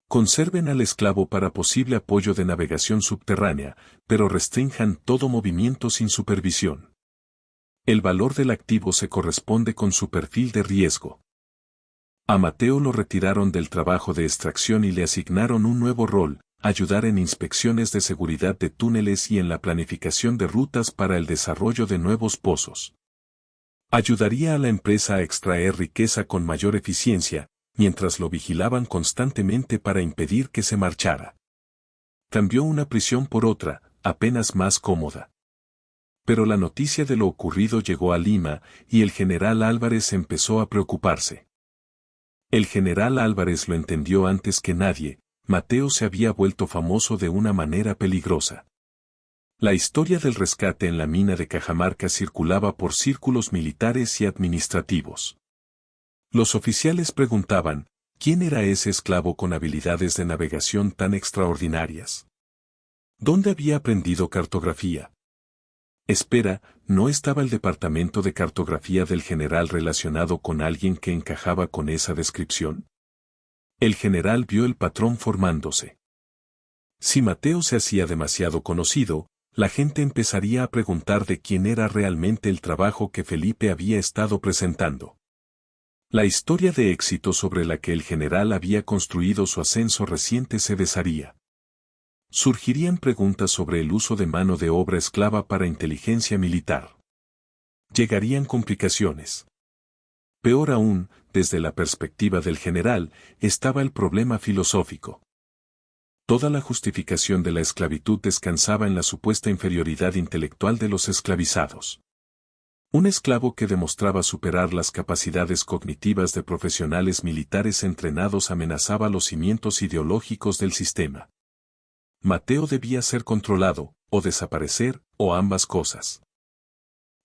Conserven al esclavo para posible apoyo de navegación subterránea, pero restrinjan todo movimiento sin supervisión. El valor del activo se corresponde con su perfil de riesgo. A Mateo lo retiraron del trabajo de extracción y le asignaron un nuevo rol: ayudar en inspecciones de seguridad de túneles y en la planificación de rutas para el desarrollo de nuevos pozos. Ayudaría a la empresa a extraer riqueza con mayor eficiencia, mientras lo vigilaban constantemente para impedir que se marchara. Cambió una prisión por otra, apenas más cómoda. Pero la noticia de lo ocurrido llegó a Lima, y el general Álvarez empezó a preocuparse. El general Álvarez lo entendió antes que nadie: Mateo se había vuelto famoso de una manera peligrosa. La historia del rescate en la mina de Cajamarca circulaba por círculos militares y administrativos. Los oficiales preguntaban: ¿quién era ese esclavo con habilidades de navegación tan extraordinarias? ¿Dónde había aprendido cartografía? Espera, ¿no estaba el departamento de cartografía del general relacionado con alguien que encajaba con esa descripción? El general vio el patrón formándose. Si Mateo se hacía demasiado conocido, la gente empezaría a preguntar de quién era realmente el trabajo que Felipe había estado presentando. La historia de éxito sobre la que el general había construido su ascenso reciente se desharía. Surgirían preguntas sobre el uso de mano de obra esclava para inteligencia militar. Llegarían complicaciones. Peor aún, desde la perspectiva del general, estaba el problema filosófico. Toda la justificación de la esclavitud descansaba en la supuesta inferioridad intelectual de los esclavizados. Un esclavo que demostraba superar las capacidades cognitivas de profesionales militares entrenados amenazaba los cimientos ideológicos del sistema. Mateo debía ser controlado, o desaparecer, o ambas cosas.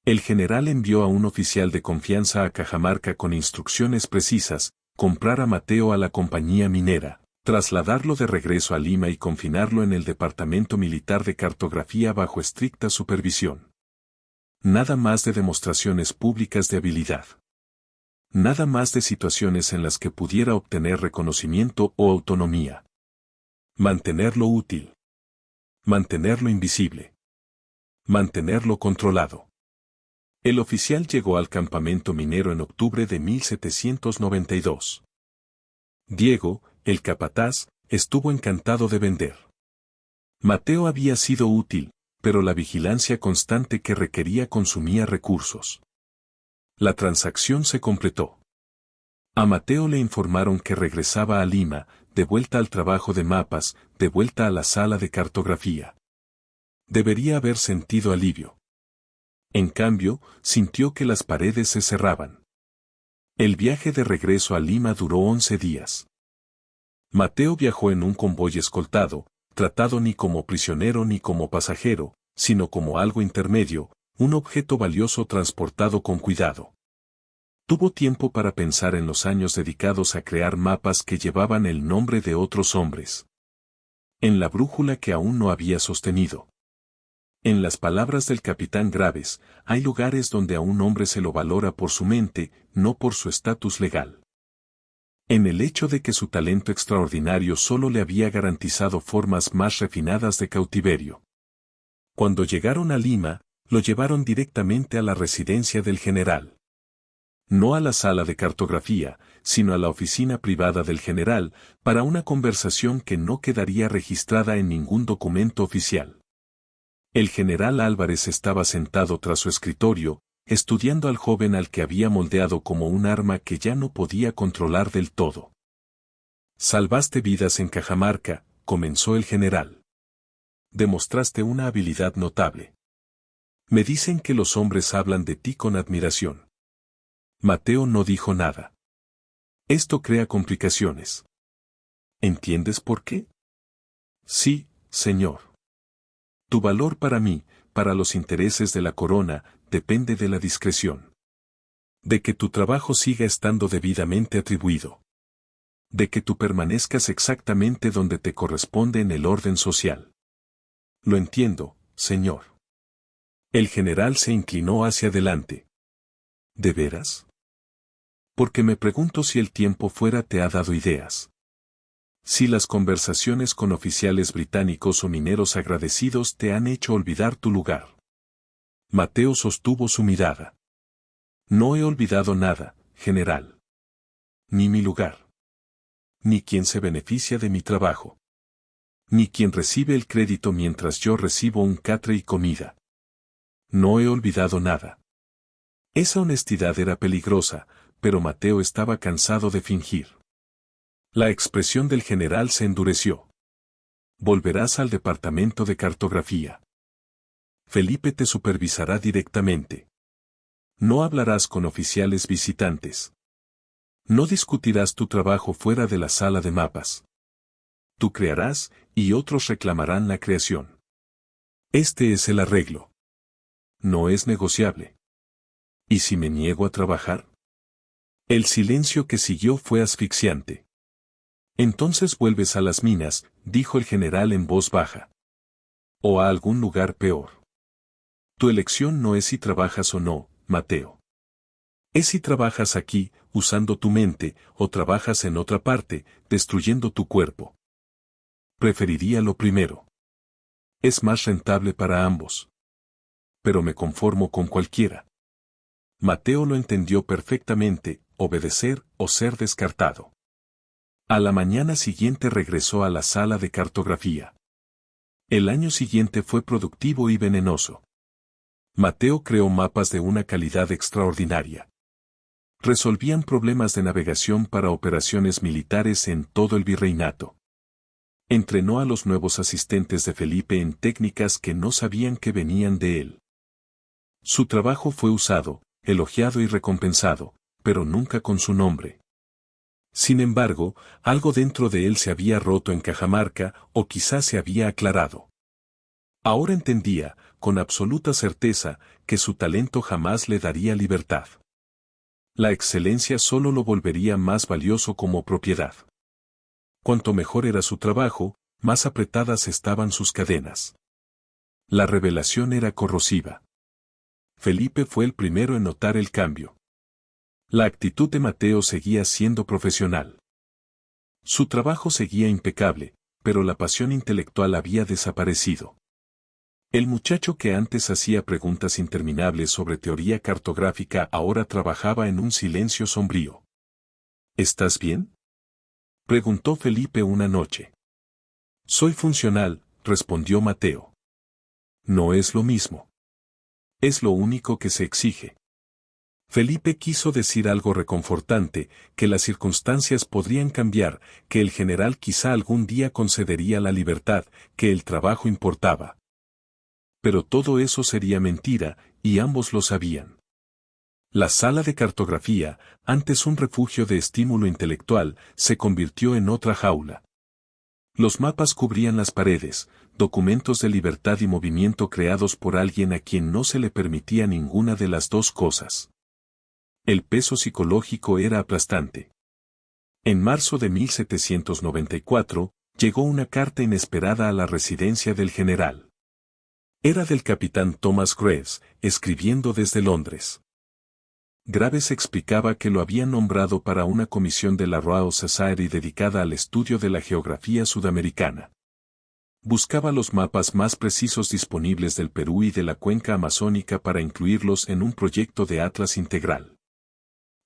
El general envió a un oficial de confianza a Cajamarca con instrucciones precisas: comprar a Mateo a la compañía minera, trasladarlo de regreso a Lima y confinarlo en el departamento militar de cartografía bajo estricta supervisión. Nada más de demostraciones públicas de habilidad. Nada más de situaciones en las que pudiera obtener reconocimiento o autonomía. Mantenerlo útil. Mantenerlo invisible. Mantenerlo controlado. El oficial llegó al campamento minero en octubre de 1792. Diego, el capataz, estuvo encantado de vender. Mateo había sido útil, pero la vigilancia constante que requería consumía recursos. La transacción se completó. A Mateo le informaron que regresaba a Lima, de vuelta al trabajo de mapas, de vuelta a la sala de cartografía. Debería haber sentido alivio. En cambio, sintió que las paredes se cerraban. El viaje de regreso a Lima duró 11 días. Mateo viajó en un convoy escoltado, tratado ni como prisionero ni como pasajero, sino como algo intermedio, un objeto valioso transportado con cuidado. Tuvo tiempo para pensar en los años dedicados a crear mapas que llevaban el nombre de otros hombres. En la brújula que aún no había sostenido. En las palabras del capitán Graves, hay lugares donde a un hombre se lo valora por su mente, no por su estatus legal. En el hecho de que su talento extraordinario solo le había garantizado formas más refinadas de cautiverio. Cuando llegaron a Lima, lo llevaron directamente a la residencia del general. No a la sala de cartografía, sino a la oficina privada del general, para una conversación que no quedaría registrada en ningún documento oficial. El general Álvarez estaba sentado tras su escritorio, estudiando al joven al que había moldeado como un arma que ya no podía controlar del todo. Salvaste vidas en Cajamarca, comenzó el general. Demostraste una habilidad notable. Me dicen que los hombres hablan de ti con admiración. Mateo no dijo nada. Esto crea complicaciones. ¿Entiendes por qué? Sí, señor. Tu valor para mí, para los intereses de la corona, depende de la discreción. De que tu trabajo siga estando debidamente atribuido. De que tú permanezcas exactamente donde te corresponde en el orden social. Lo entiendo, señor. El general se inclinó hacia adelante. ¿De veras? Porque me pregunto si el tiempo fuera te ha dado ideas. Si las conversaciones con oficiales británicos o mineros agradecidos te han hecho olvidar tu lugar. Mateo sostuvo su mirada. No he olvidado nada, general. Ni mi lugar. Ni quien se beneficia de mi trabajo. Ni quien recibe el crédito mientras yo recibo un catre y comida. No he olvidado nada. Esa honestidad era peligrosa, pero Mateo estaba cansado de fingir. La expresión del general se endureció. Volverás al departamento de cartografía. Felipe te supervisará directamente. No hablarás con oficiales visitantes. No discutirás tu trabajo fuera de la sala de mapas. Tú crearás, y otros reclamarán la creación. Este es el arreglo. No es negociable. ¿Y si me niego a trabajar? El silencio que siguió fue asfixiante. Entonces vuelves a las minas, dijo el general en voz baja. O a algún lugar peor. Tu elección no es si trabajas o no, Mateo. Es si trabajas aquí, usando tu mente, o trabajas en otra parte, destruyendo tu cuerpo. Preferiría lo primero. Es más rentable para ambos. Pero me conformo con cualquiera. Mateo lo entendió perfectamente, obedecer o ser descartado. A la mañana siguiente regresó a la sala de cartografía. El año siguiente fue productivo y venenoso. Mateo creó mapas de una calidad extraordinaria. Resolvían problemas de navegación para operaciones militares en todo el virreinato. Entrenó a los nuevos asistentes de Felipe en técnicas que no sabían que venían de él. Su trabajo fue usado, elogiado y recompensado, pero nunca con su nombre. Sin embargo, algo dentro de él se había roto en Cajamarca, o quizás se había aclarado. Ahora entendía, con absoluta certeza, que su talento jamás le daría libertad. La excelencia solo lo volvería más valioso como propiedad. Cuanto mejor era su trabajo, más apretadas estaban sus cadenas. La revelación era corrosiva. Felipe fue el primero en notar el cambio. La actitud de Mateo seguía siendo profesional. Su trabajo seguía impecable, pero la pasión intelectual había desaparecido. El muchacho que antes hacía preguntas interminables sobre teoría cartográfica ahora trabajaba en un silencio sombrío. ¿Estás bien?, preguntó Felipe una noche. Soy funcional, respondió Mateo. No es lo mismo. Es lo único que se exige. Felipe quiso decir algo reconfortante, que las circunstancias podrían cambiar, que el general quizá algún día concedería la libertad, que el trabajo importaba. Pero todo eso sería mentira, y ambos lo sabían. La sala de cartografía, antes un refugio de estímulo intelectual, se convirtió en otra jaula. Los mapas cubrían las paredes, documentos de libertad y movimiento creados por alguien a quien no se le permitía ninguna de las dos cosas. El peso psicológico era aplastante. En marzo de 1794, llegó una carta inesperada a la residencia del general. Era del capitán Thomas Graves, escribiendo desde Londres. Graves explicaba que lo habían nombrado para una comisión de la Royal Society dedicada al estudio de la geografía sudamericana. Buscaba los mapas más precisos disponibles del Perú y de la cuenca amazónica para incluirlos en un proyecto de atlas integral.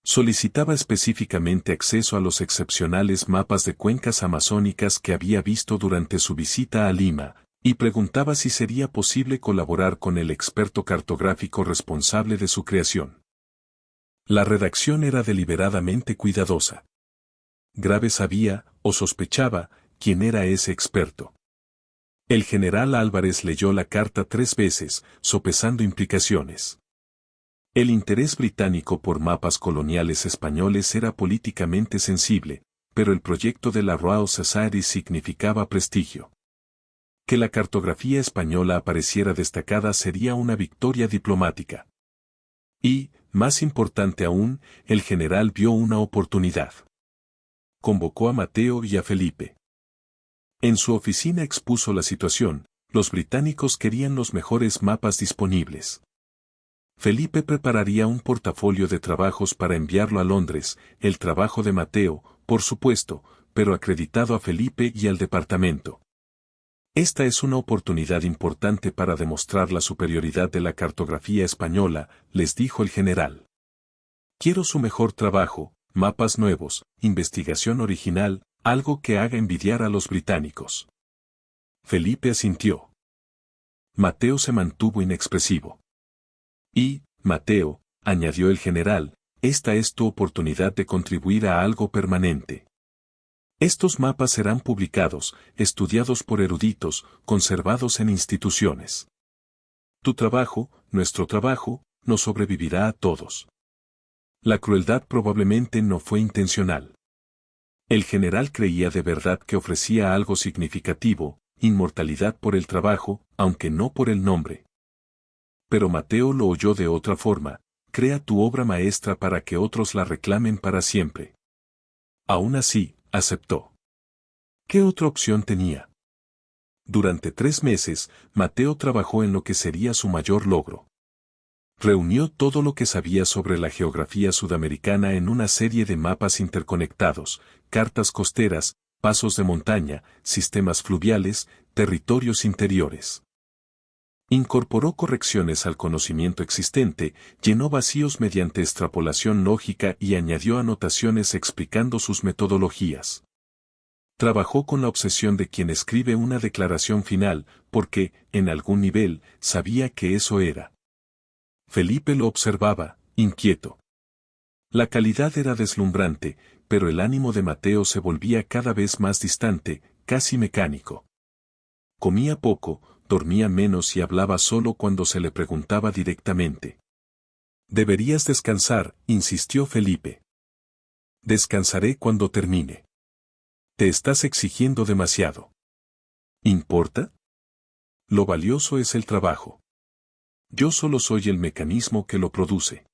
Solicitaba específicamente acceso a los excepcionales mapas de cuencas amazónicas que había visto durante su visita a Lima, y preguntaba si sería posible colaborar con el experto cartográfico responsable de su creación. La redacción era deliberadamente cuidadosa. Graves había, o sospechaba, quién era ese experto. El general Álvarez leyó la carta 3 veces, sopesando implicaciones. El interés británico por mapas coloniales españoles era políticamente sensible, pero el proyecto de la Royal Society significaba prestigio. Que la cartografía española apareciera destacada sería una victoria diplomática. Y, más importante aún, el general vio una oportunidad. Convocó a Mateo y a Felipe. En su oficina expuso la situación: los británicos querían los mejores mapas disponibles. Felipe prepararía un portafolio de trabajos para enviarlo a Londres, el trabajo de Mateo, por supuesto, pero acreditado a Felipe y al departamento. Esta es una oportunidad importante para demostrar la superioridad de la cartografía española, les dijo el general. Quiero su mejor trabajo, mapas nuevos, investigación original, algo que haga envidiar a los británicos. Felipe asintió. Mateo se mantuvo inexpresivo. Y, Mateo, añadió el general, esta es tu oportunidad de contribuir a algo permanente. Estos mapas serán publicados, estudiados por eruditos, conservados en instituciones. Tu trabajo, nuestro trabajo, nos sobrevivirá a todos. La crueldad probablemente no fue intencional. El general creía de verdad que ofrecía algo significativo, inmortalidad por el trabajo, aunque no por el nombre. Pero Mateo lo oyó de otra forma: crea tu obra maestra para que otros la reclamen para siempre. Aún así, aceptó. ¿Qué otra opción tenía? Durante 3 meses, Mateo trabajó en lo que sería su mayor logro. Reunió todo lo que sabía sobre la geografía sudamericana en una serie de mapas interconectados, cartas costeras, pasos de montaña, sistemas fluviales, territorios interiores. Incorporó correcciones al conocimiento existente, llenó vacíos mediante extrapolación lógica y añadió anotaciones explicando sus metodologías. Trabajó con la obsesión de quien escribe una declaración final, porque, en algún nivel, sabía que eso era. Felipe lo observaba, inquieto. La calidad era deslumbrante, pero el ánimo de Mateo se volvía cada vez más distante, casi mecánico. Comía poco, dormía menos y hablaba solo cuando se le preguntaba directamente. Deberías descansar, insistió Felipe. Descansaré cuando termine. Te estás exigiendo demasiado. ¿Importa? Lo valioso es el trabajo. Yo solo soy el mecanismo que lo produce.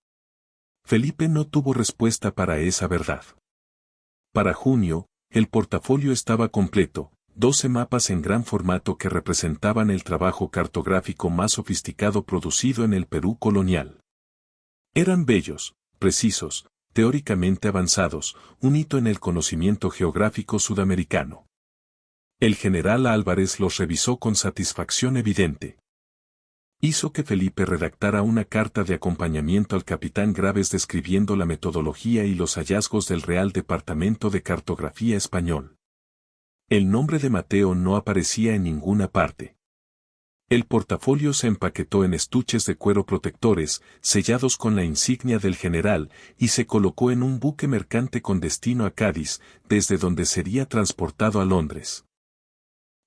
Felipe no tuvo respuesta para esa verdad. Para junio, el portafolio estaba completo: 12 mapas en gran formato que representaban el trabajo cartográfico más sofisticado producido en el Perú colonial. Eran bellos, precisos, teóricamente avanzados, un hito en el conocimiento geográfico sudamericano. El general Álvarez los revisó con satisfacción evidente. Hizo que Felipe redactara una carta de acompañamiento al capitán Graves describiendo la metodología y los hallazgos del Real Departamento de Cartografía Español. El nombre de Mateo no aparecía en ninguna parte. El portafolio se empaquetó en estuches de cuero protectores, sellados con la insignia del general, y se colocó en un buque mercante con destino a Cádiz, desde donde sería transportado a Londres.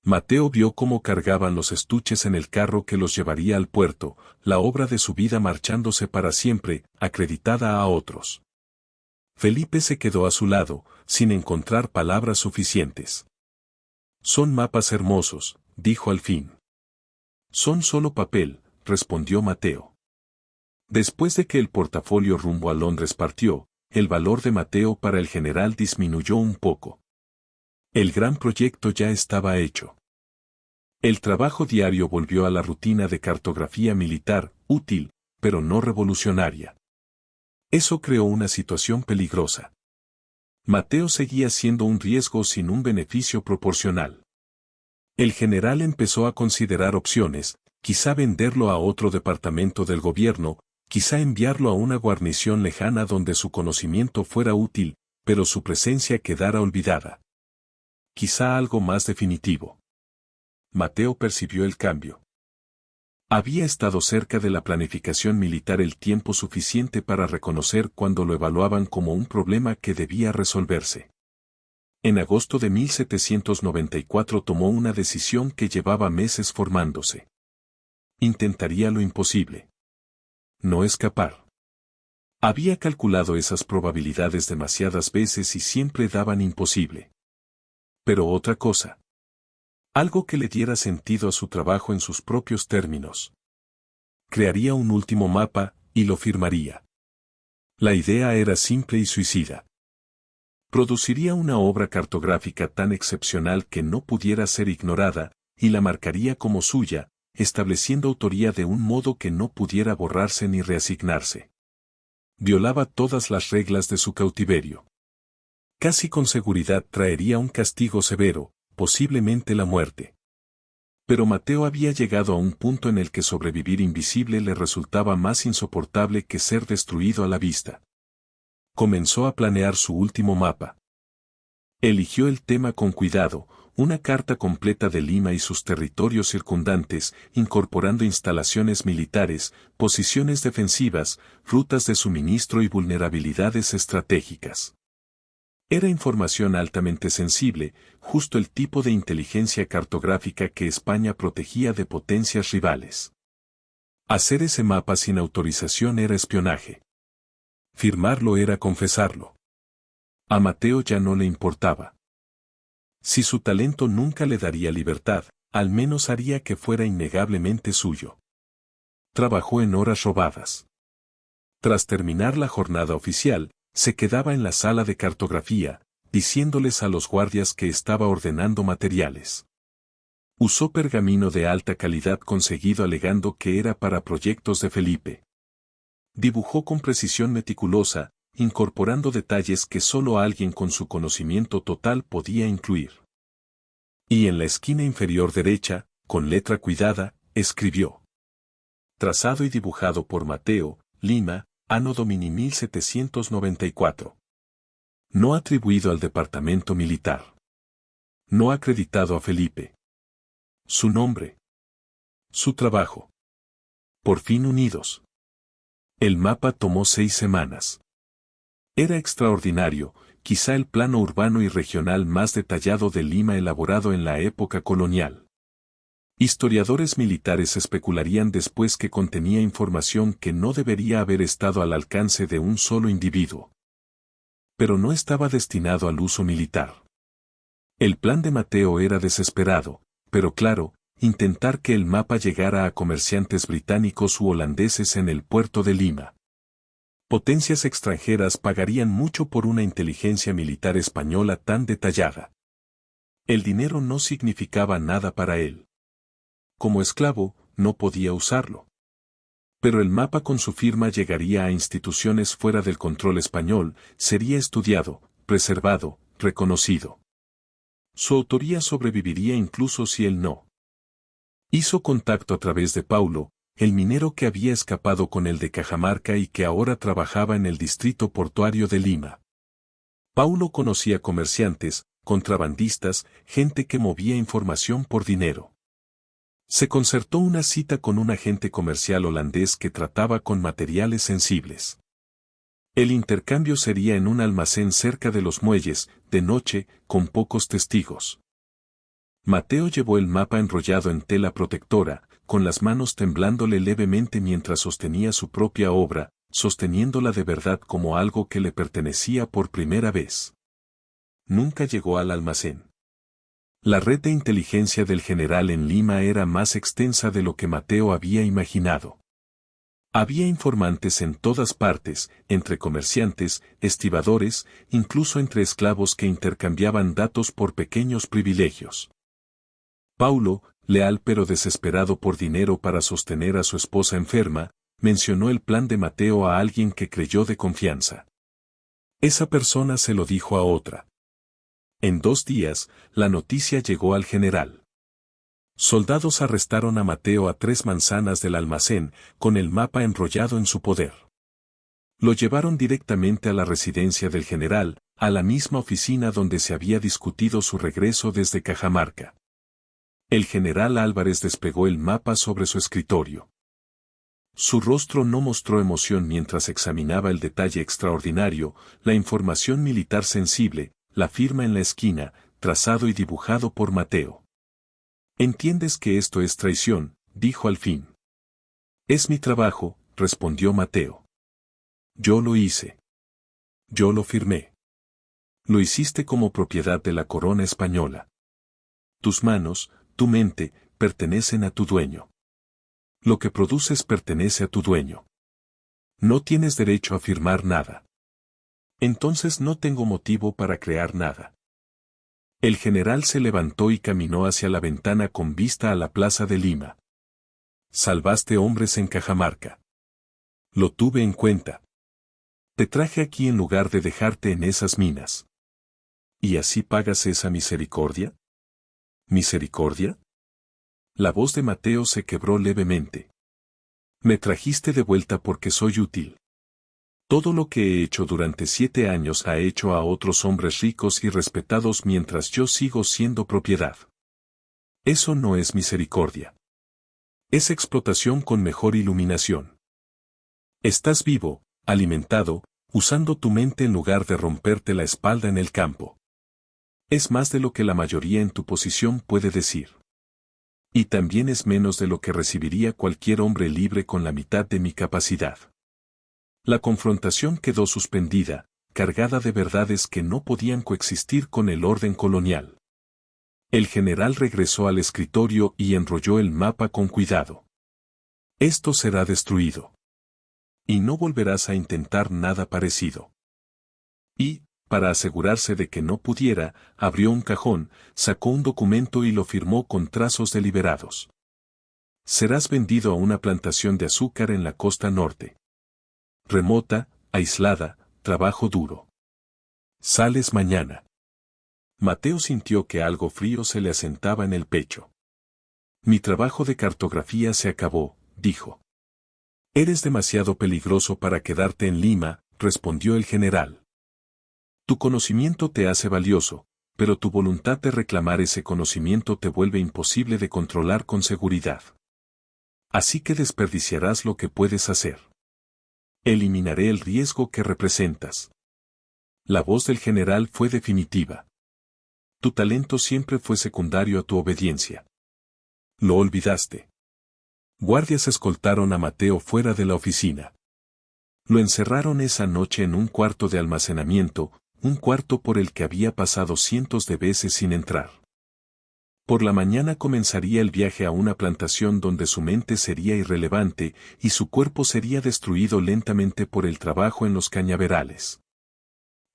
Mateo vio cómo cargaban los estuches en el carro que los llevaría al puerto, la obra de su vida marchándose para siempre, acreditada a otros. Felipe se quedó a su lado, sin encontrar palabras suficientes. Son mapas hermosos, dijo al fin. Son solo papel, respondió Mateo. Después de que el portafolio rumbo a Londres partió, el valor de Mateo para el general disminuyó un poco. El gran proyecto ya estaba hecho. El trabajo diario volvió a la rutina de cartografía militar, útil, pero no revolucionaria. Eso creó una situación peligrosa. Mateo seguía siendo un riesgo sin un beneficio proporcional. El general empezó a considerar opciones: quizá venderlo a otro departamento del gobierno, quizá enviarlo a una guarnición lejana donde su conocimiento fuera útil, pero su presencia quedara olvidada. Quizá algo más definitivo. Mateo percibió el cambio. Había estado cerca de la planificación militar el tiempo suficiente para reconocer cuando lo evaluaban como un problema que debía resolverse. En agosto de 1794 tomó una decisión que llevaba meses formándose. Intentaría lo imposible. No escapar. Había calculado esas probabilidades demasiadas veces y siempre daban imposible. Pero otra cosa. Algo que le diera sentido a su trabajo en sus propios términos. Crearía un último mapa, y lo firmaría. La idea era simple y suicida. Produciría una obra cartográfica tan excepcional que no pudiera ser ignorada, y la marcaría como suya, estableciendo autoría de un modo que no pudiera borrarse ni reasignarse. Violaba todas las reglas de su cautiverio. Casi con seguridad traería un castigo severo, posiblemente la muerte. Pero Mateo había llegado a un punto en el que sobrevivir invisible le resultaba más insoportable que ser destruido a la vista. Comenzó a planear su último mapa. Eligió el tema con cuidado, una carta completa de Lima y sus territorios circundantes, incorporando instalaciones militares, posiciones defensivas, rutas de suministro y vulnerabilidades estratégicas. Era información altamente sensible, justo el tipo de inteligencia cartográfica que España protegía de potencias rivales. Hacer ese mapa sin autorización era espionaje. Firmarlo era confesarlo. A Mateo ya no le importaba. Si su talento nunca le daría libertad, al menos haría que fuera innegablemente suyo. Trabajó en horas robadas. Tras terminar la jornada oficial, se quedaba en la sala de cartografía, diciéndoles a los guardias que estaba ordenando materiales. Usó pergamino de alta calidad conseguido alegando que era para proyectos de Felipe. Dibujó con precisión meticulosa, incorporando detalles que solo alguien con su conocimiento total podía incluir. Y en la esquina inferior derecha, con letra cuidada, escribió: trazado y dibujado por Mateo, Lima, Anno Domini 1794. No atribuido al departamento militar. No acreditado a Felipe. Su nombre. Su trabajo. Por fin unidos. El mapa tomó 6 semanas. Era extraordinario, quizá el plano urbano y regional más detallado de Lima elaborado en la época colonial. Historiadores militares especularían después que contenía información que no debería haber estado al alcance de un solo individuo. Pero no estaba destinado al uso militar. El plan de Mateo era desesperado, pero claro, intentar que el mapa llegara a comerciantes británicos u holandeses en el puerto de Lima. Potencias extranjeras pagarían mucho por una inteligencia militar española tan detallada. El dinero no significaba nada para él. Como esclavo, no podía usarlo. Pero el mapa con su firma llegaría a instituciones fuera del control español, sería estudiado, preservado, reconocido. Su autoría sobreviviría incluso si él no. Hizo contacto a través de Paulo, el minero que había escapado con el de Cajamarca y que ahora trabajaba en el distrito portuario de Lima. Paulo conocía comerciantes, contrabandistas, gente que movía información por dinero. Se concertó una cita con un agente comercial holandés que trataba con materiales sensibles. El intercambio sería en un almacén cerca de los muelles, de noche, con pocos testigos. Mateo llevó el mapa enrollado en tela protectora, con las manos temblándole levemente mientras sostenía su propia obra, sosteniéndola de verdad como algo que le pertenecía por primera vez. Nunca llegó al almacén. La red de inteligencia del general en Lima era más extensa de lo que Mateo había imaginado. Había informantes en todas partes, entre comerciantes, estibadores, incluso entre esclavos que intercambiaban datos por pequeños privilegios. Paulo, leal pero desesperado por dinero para sostener a su esposa enferma, mencionó el plan de Mateo a alguien que creyó de confianza. Esa persona se lo dijo a otra. En 2 días, la noticia llegó al general. Soldados arrestaron a Mateo a 3 manzanas del almacén, con el mapa enrollado en su poder. Lo llevaron directamente a la residencia del general, a la misma oficina donde se había discutido su regreso desde Cajamarca. El general Álvarez despegó el mapa sobre su escritorio. Su rostro no mostró emoción mientras examinaba el detalle extraordinario, la información militar sensible, la firma en la esquina, trazado y dibujado por Mateo. ¿Entiendes que esto es traición?, dijo al fin. Es mi trabajo, respondió Mateo. Yo lo hice. Yo lo firmé. Lo hiciste como propiedad de la corona española. Tus manos, tu mente, pertenecen a tu dueño. Lo que produces pertenece a tu dueño. No tienes derecho a firmar nada. Entonces no tengo motivo para crear nada. El general se levantó y caminó hacia la ventana con vista a la plaza de Lima. Salvaste hombres en Cajamarca. Lo tuve en cuenta. Te traje aquí en lugar de dejarte en esas minas. ¿Y así pagas esa misericordia? ¿Misericordia? La voz de Mateo se quebró levemente. Me trajiste de vuelta porque soy útil. Todo lo que he hecho durante 7 años ha hecho a otros hombres ricos y respetados mientras yo sigo siendo propiedad. Eso no es misericordia. Es explotación con mejor iluminación. Estás vivo, alimentado, usando tu mente en lugar de romperte la espalda en el campo. Es más de lo que la mayoría en tu posición puede decir. Y también es menos de lo que recibiría cualquier hombre libre con la mitad de mi capacidad. La confrontación quedó suspendida, cargada de verdades que no podían coexistir con el orden colonial. El general regresó al escritorio y enrolló el mapa con cuidado. Esto será destruido. Y no volverás a intentar nada parecido. Y, para asegurarse de que no pudiera, abrió un cajón, sacó un documento y lo firmó con trazos deliberados. Serás vendido a una plantación de azúcar en la costa norte. Remota, aislada, trabajo duro. Sales mañana. Mateo sintió que algo frío se le asentaba en el pecho. Mi trabajo de cartografía se acabó, dijo. Eres demasiado peligroso para quedarte en Lima, respondió el general. Tu conocimiento te hace valioso, pero tu voluntad de reclamar ese conocimiento te vuelve imposible de controlar con seguridad. Así que desperdiciarás lo que puedes hacer. Eliminaré el riesgo que representas. La voz del general fue definitiva. Tu talento siempre fue secundario a tu obediencia. Lo olvidaste. Guardias escoltaron a Mateo fuera de la oficina. Lo encerraron esa noche en un cuarto de almacenamiento, un cuarto por el que había pasado cientos de veces sin entrar. Por la mañana comenzaría el viaje a una plantación donde su mente sería irrelevante y su cuerpo sería destruido lentamente por el trabajo en los cañaverales.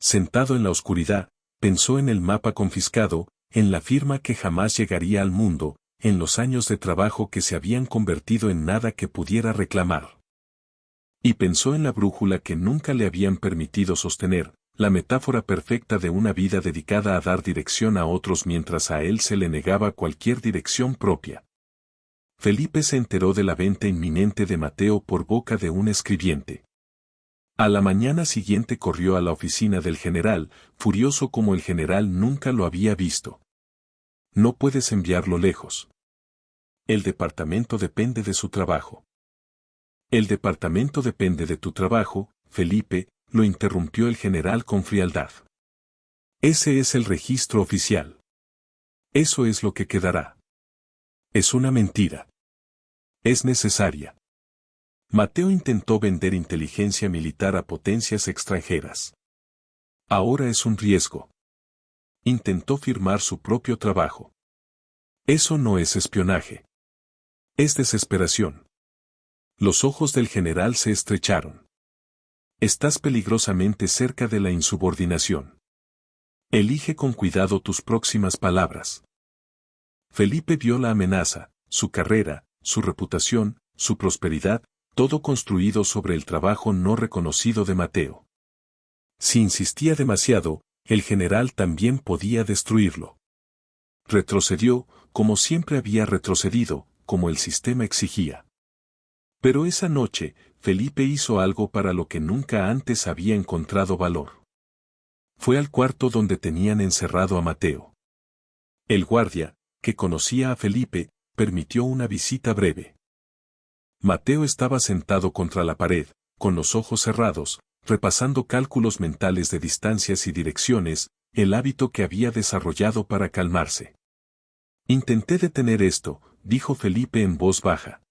Sentado en la oscuridad, pensó en el mapa confiscado, en la firma que jamás llegaría al mundo, en los años de trabajo que se habían convertido en nada que pudiera reclamar. Y pensó en la brújula que nunca le habían permitido sostener, la metáfora perfecta de una vida dedicada a dar dirección a otros mientras a él se le negaba cualquier dirección propia. Felipe se enteró de la venta inminente de Mateo por boca de un escribiente. A la mañana siguiente corrió a la oficina del general, furioso como el general nunca lo había visto. No puedes enviarlo lejos. El departamento depende de su trabajo. El departamento depende de tu trabajo, Felipe, lo interrumpió el general con frialdad. Ese es el registro oficial. Eso es lo que quedará. Es una mentira. Es necesaria. Mateo intentó vender inteligencia militar a potencias extranjeras. Ahora es un riesgo. Intentó firmar su propio trabajo. Eso no es espionaje. Es desesperación. Los ojos del general se estrecharon. Estás peligrosamente cerca de la insubordinación. Elige con cuidado tus próximas palabras. Felipe vio la amenaza, su carrera, su reputación, su prosperidad, todo construido sobre el trabajo no reconocido de Mateo. Si insistía demasiado, el general también podía destruirlo. Retrocedió, como siempre había retrocedido, como el sistema exigía. Pero esa noche, Felipe hizo algo para lo que nunca antes había encontrado valor. Fue al cuarto donde tenían encerrado a Mateo. El guardia, que conocía a Felipe, permitió una visita breve. Mateo estaba sentado contra la pared, con los ojos cerrados, repasando cálculos mentales de distancias y direcciones, el hábito que había desarrollado para calmarse. Intenté detener esto, dijo Felipe en voz baja.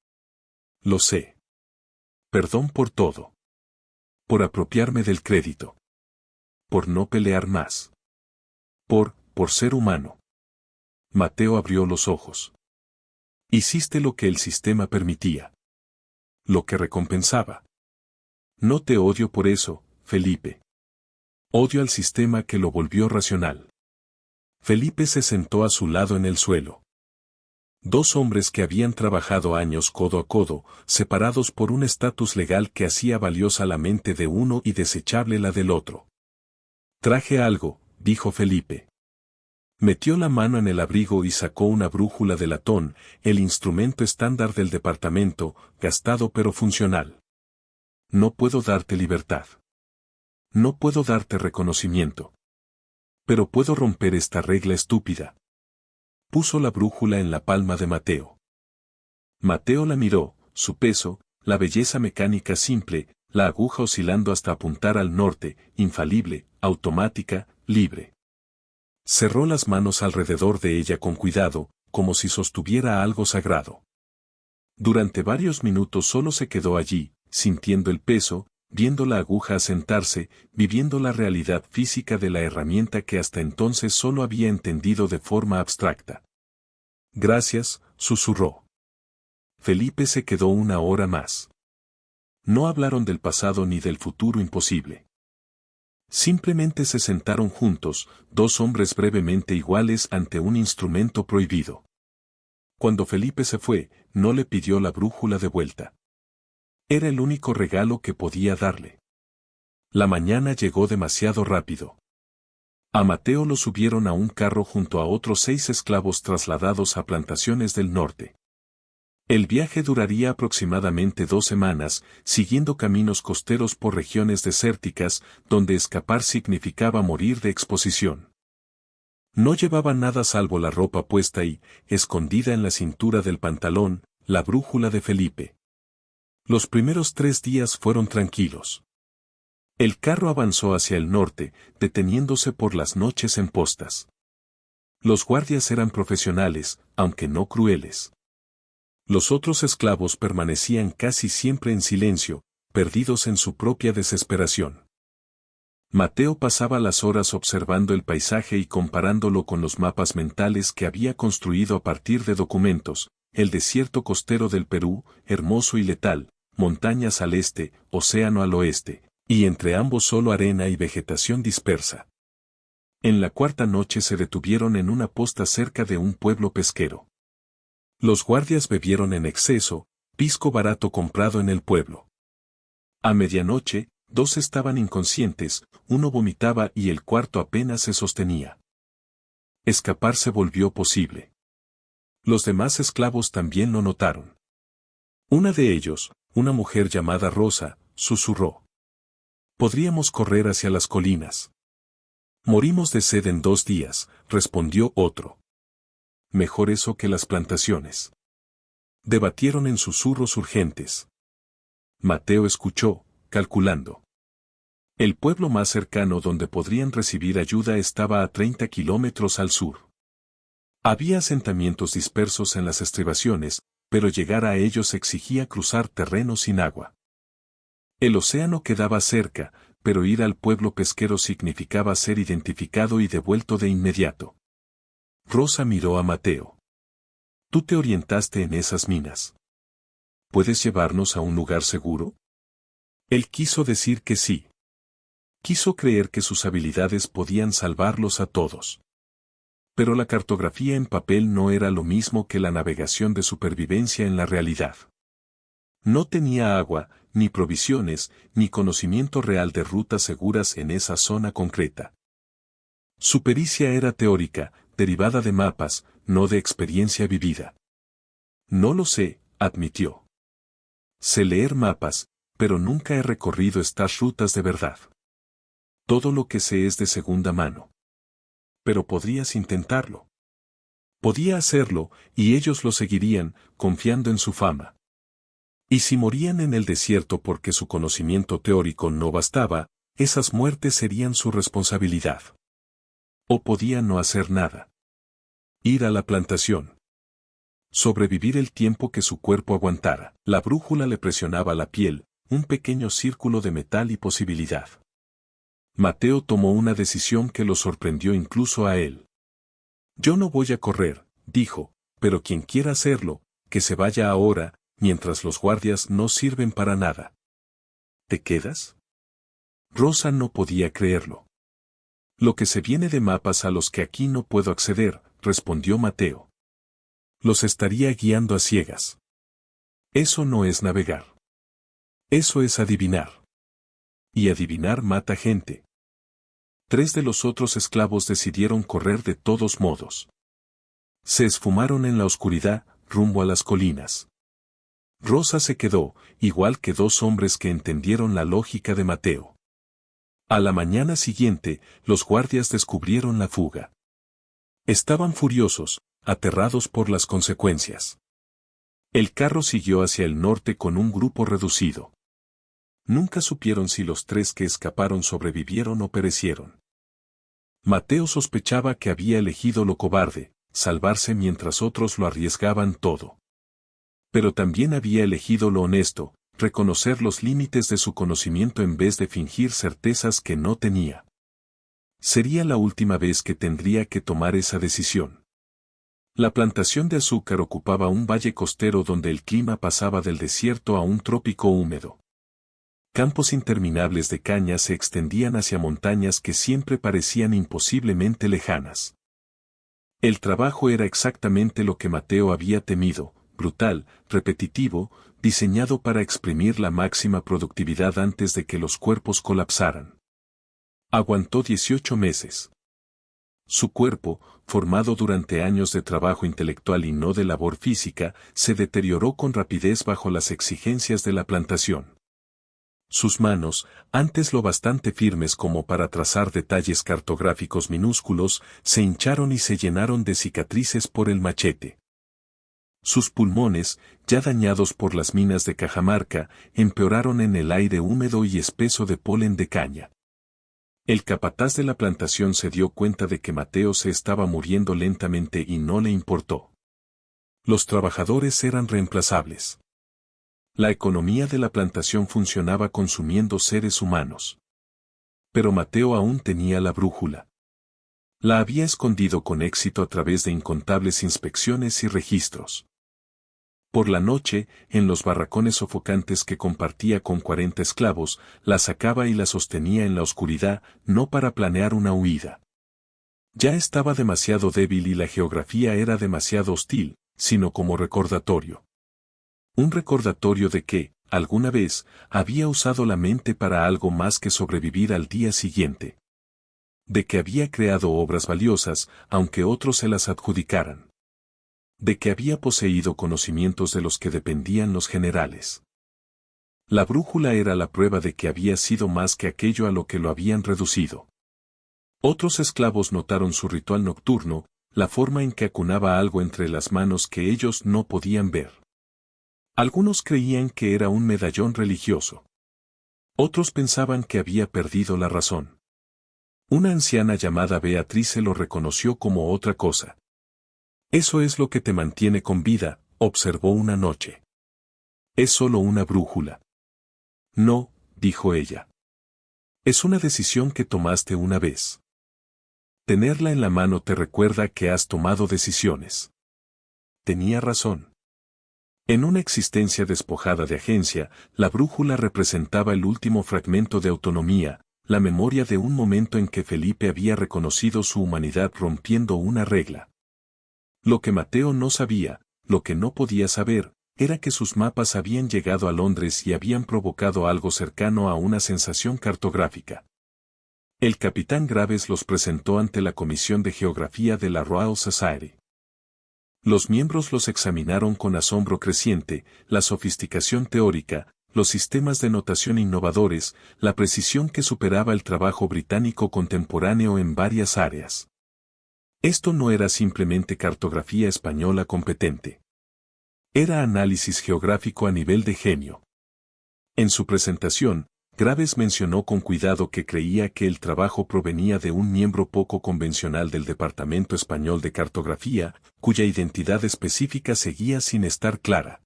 Lo sé. Perdón por todo. Por apropiarme del crédito. Por no pelear más. Por ser humano. Mateo abrió los ojos. Hiciste lo que el sistema permitía. Lo que recompensaba. No te odio por eso, Felipe. Odio al sistema que lo volvió racional. Felipe se sentó a su lado en el suelo. Dos hombres que habían trabajado años codo a codo, separados por un estatus legal que hacía valiosa la mente de uno y desechable la del otro. Traje algo, dijo Felipe. Metió la mano en el abrigo y sacó una brújula de latón, el instrumento estándar del departamento, gastado pero funcional. No puedo darte libertad. No puedo darte reconocimiento. Pero puedo romper esta regla estúpida. Puso la brújula en la palma de Mateo. Mateo la miró, su peso, la belleza mecánica simple, la aguja oscilando hasta apuntar al norte, infalible, automática, libre. Cerró las manos alrededor de ella con cuidado, como si sostuviera algo sagrado. Durante varios minutos solo se quedó allí, sintiendo el peso, viendo la aguja asentarse, viviendo la realidad física de la herramienta que hasta entonces solo había entendido de forma abstracta. Gracias, susurró. Felipe se quedó una hora más. No hablaron del pasado ni del futuro imposible. Simplemente se sentaron juntos, dos hombres brevemente iguales ante un instrumento prohibido. Cuando Felipe se fue, no le pidió la brújula de vuelta. Era el único regalo que podía darle. La mañana llegó demasiado rápido. A Mateo lo subieron a un carro junto a otros 6 esclavos trasladados a plantaciones del norte. El viaje duraría aproximadamente 2 semanas, siguiendo caminos costeros por regiones desérticas, donde escapar significaba morir de exposición. No llevaban nada salvo la ropa puesta y, escondida en la cintura del pantalón, la brújula de Felipe. Los primeros 3 días fueron tranquilos. El carro avanzó hacia el norte, deteniéndose por las noches en postas. Los guardias eran profesionales, aunque no crueles. Los otros esclavos permanecían casi siempre en silencio, perdidos en su propia desesperación. Mateo pasaba las horas observando el paisaje y comparándolo con los mapas mentales que había construido a partir de documentos, el desierto costero del Perú, hermoso y letal, montañas al este, océano al oeste, y entre ambos solo arena y vegetación dispersa. En la cuarta noche se detuvieron en una posta cerca de un pueblo pesquero. Los guardias bebieron en exceso, pisco barato comprado en el pueblo. A medianoche, 2 estaban inconscientes, uno vomitaba y el cuarto apenas se sostenía. Escapar se volvió posible. Los demás esclavos también lo notaron. Una de ellos, una mujer llamada Rosa, susurró. Podríamos correr hacia las colinas. Morimos de sed en 2 días, respondió otro. Mejor eso que las plantaciones. Debatieron en susurros urgentes. Mateo escuchó, calculando. El pueblo más cercano donde podrían recibir ayuda estaba a 30 kilómetros al sur. Había asentamientos dispersos en las estribaciones, pero llegar a ellos exigía cruzar terreno sin agua. El océano quedaba cerca, pero ir al pueblo pesquero significaba ser identificado y devuelto de inmediato. Rosa miró a Mateo. Tú te orientaste en esas minas. ¿Puedes llevarnos a un lugar seguro? Él quiso decir que sí. Quiso creer que sus habilidades podían salvarlos a todos. Pero la cartografía en papel no era lo mismo que la navegación de supervivencia en la realidad. No tenía agua, ni provisiones, ni conocimiento real de rutas seguras en esa zona concreta. Su pericia era teórica, derivada de mapas, no de experiencia vivida. No lo sé, admitió. Sé leer mapas, pero nunca he recorrido estas rutas de verdad. Todo lo que sé es de segunda mano. Pero podrías intentarlo. Podía hacerlo, y ellos lo seguirían, confiando en su fama. Y si morían en el desierto porque su conocimiento teórico no bastaba, esas muertes serían su responsabilidad. O podía no hacer nada. Ir a la plantación. Sobrevivir el tiempo que su cuerpo aguantara. La brújula le presionaba la piel, un pequeño círculo de metal y posibilidad. Mateo tomó una decisión que lo sorprendió incluso a él. Yo no voy a correr, dijo, pero quien quiera hacerlo, que se vaya ahora, mientras los guardias no sirven para nada. ¿Te quedas? Rosa no podía creerlo. Lo que se viene de mapas a los que aquí no puedo acceder, respondió Mateo. Los estaría guiando a ciegas. Eso no es navegar. Eso es adivinar. Y adivinar mata gente. 3 de los otros esclavos decidieron correr de todos modos. Se esfumaron en la oscuridad, rumbo a las colinas. Rosa se quedó, igual que 2 hombres que entendieron la lógica de Mateo. A la mañana siguiente, los guardias descubrieron la fuga. Estaban furiosos, aterrados por las consecuencias. El carro siguió hacia el norte con un grupo reducido. Nunca supieron si los 3 que escaparon sobrevivieron o perecieron. Mateo sospechaba que había elegido lo cobarde, salvarse mientras otros lo arriesgaban todo. Pero también había elegido lo honesto, reconocer los límites de su conocimiento en vez de fingir certezas que no tenía. Sería la última vez que tendría que tomar esa decisión. La plantación de azúcar ocupaba un valle costero donde el clima pasaba del desierto a un trópico húmedo. Campos interminables de caña se extendían hacia montañas que siempre parecían imposiblemente lejanas. El trabajo era exactamente lo que Mateo había temido, brutal, repetitivo, diseñado para exprimir la máxima productividad antes de que los cuerpos colapsaran. Aguantó 18 meses. Su cuerpo, formado durante años de trabajo intelectual y no de labor física, se deterioró con rapidez bajo las exigencias de la plantación. Sus manos, antes lo bastante firmes como para trazar detalles cartográficos minúsculos, se hincharon y se llenaron de cicatrices por el machete. Sus pulmones, ya dañados por las minas de Cajamarca, empeoraron en el aire húmedo y espeso de polen de caña. El capataz de la plantación se dio cuenta de que Mateo se estaba muriendo lentamente y no le importó. Los trabajadores eran reemplazables. La economía de la plantación funcionaba consumiendo seres humanos. Pero Mateo aún tenía la brújula. La había escondido con éxito a través de incontables inspecciones y registros. Por la noche, en los barracones sofocantes que compartía con 40 esclavos, la sacaba y la sostenía en la oscuridad, no para planear una huida. Ya estaba demasiado débil y la geografía era demasiado hostil, sino como recordatorio. Un recordatorio de que, alguna vez, había usado la mente para algo más que sobrevivir al día siguiente. De que había creado obras valiosas, aunque otros se las adjudicaran. De que había poseído conocimientos de los que dependían los generales. La brújula era la prueba de que había sido más que aquello a lo que lo habían reducido. Otros esclavos notaron su ritual nocturno, la forma en que acunaba algo entre las manos que ellos no podían ver. Algunos creían que era un medallón religioso. Otros pensaban que había perdido la razón. Una anciana llamada Beatrice lo reconoció como otra cosa. Eso es lo que te mantiene con vida, observó una noche. Es solo una brújula. No, dijo ella. Es una decisión que tomaste una vez. Tenerla en la mano te recuerda que has tomado decisiones. Tenía razón. En una existencia despojada de agencia, la brújula representaba el último fragmento de autonomía, la memoria de un momento en que Felipe había reconocido su humanidad rompiendo una regla. Lo que Mateo no sabía, lo que no podía saber, era que sus mapas habían llegado a Londres y habían provocado algo cercano a una sensación cartográfica. El capitán Graves los presentó ante la Comisión de Geografía de la Royal Society. Los miembros los examinaron con asombro creciente, la sofisticación teórica, los sistemas de notación innovadores, la precisión que superaba el trabajo británico contemporáneo en varias áreas. Esto no era simplemente cartografía española competente. Era análisis geográfico a nivel de genio. En su presentación, Graves mencionó con cuidado que creía que el trabajo provenía de un miembro poco convencional del Departamento Español de Cartografía, cuya identidad específica seguía sin estar clara.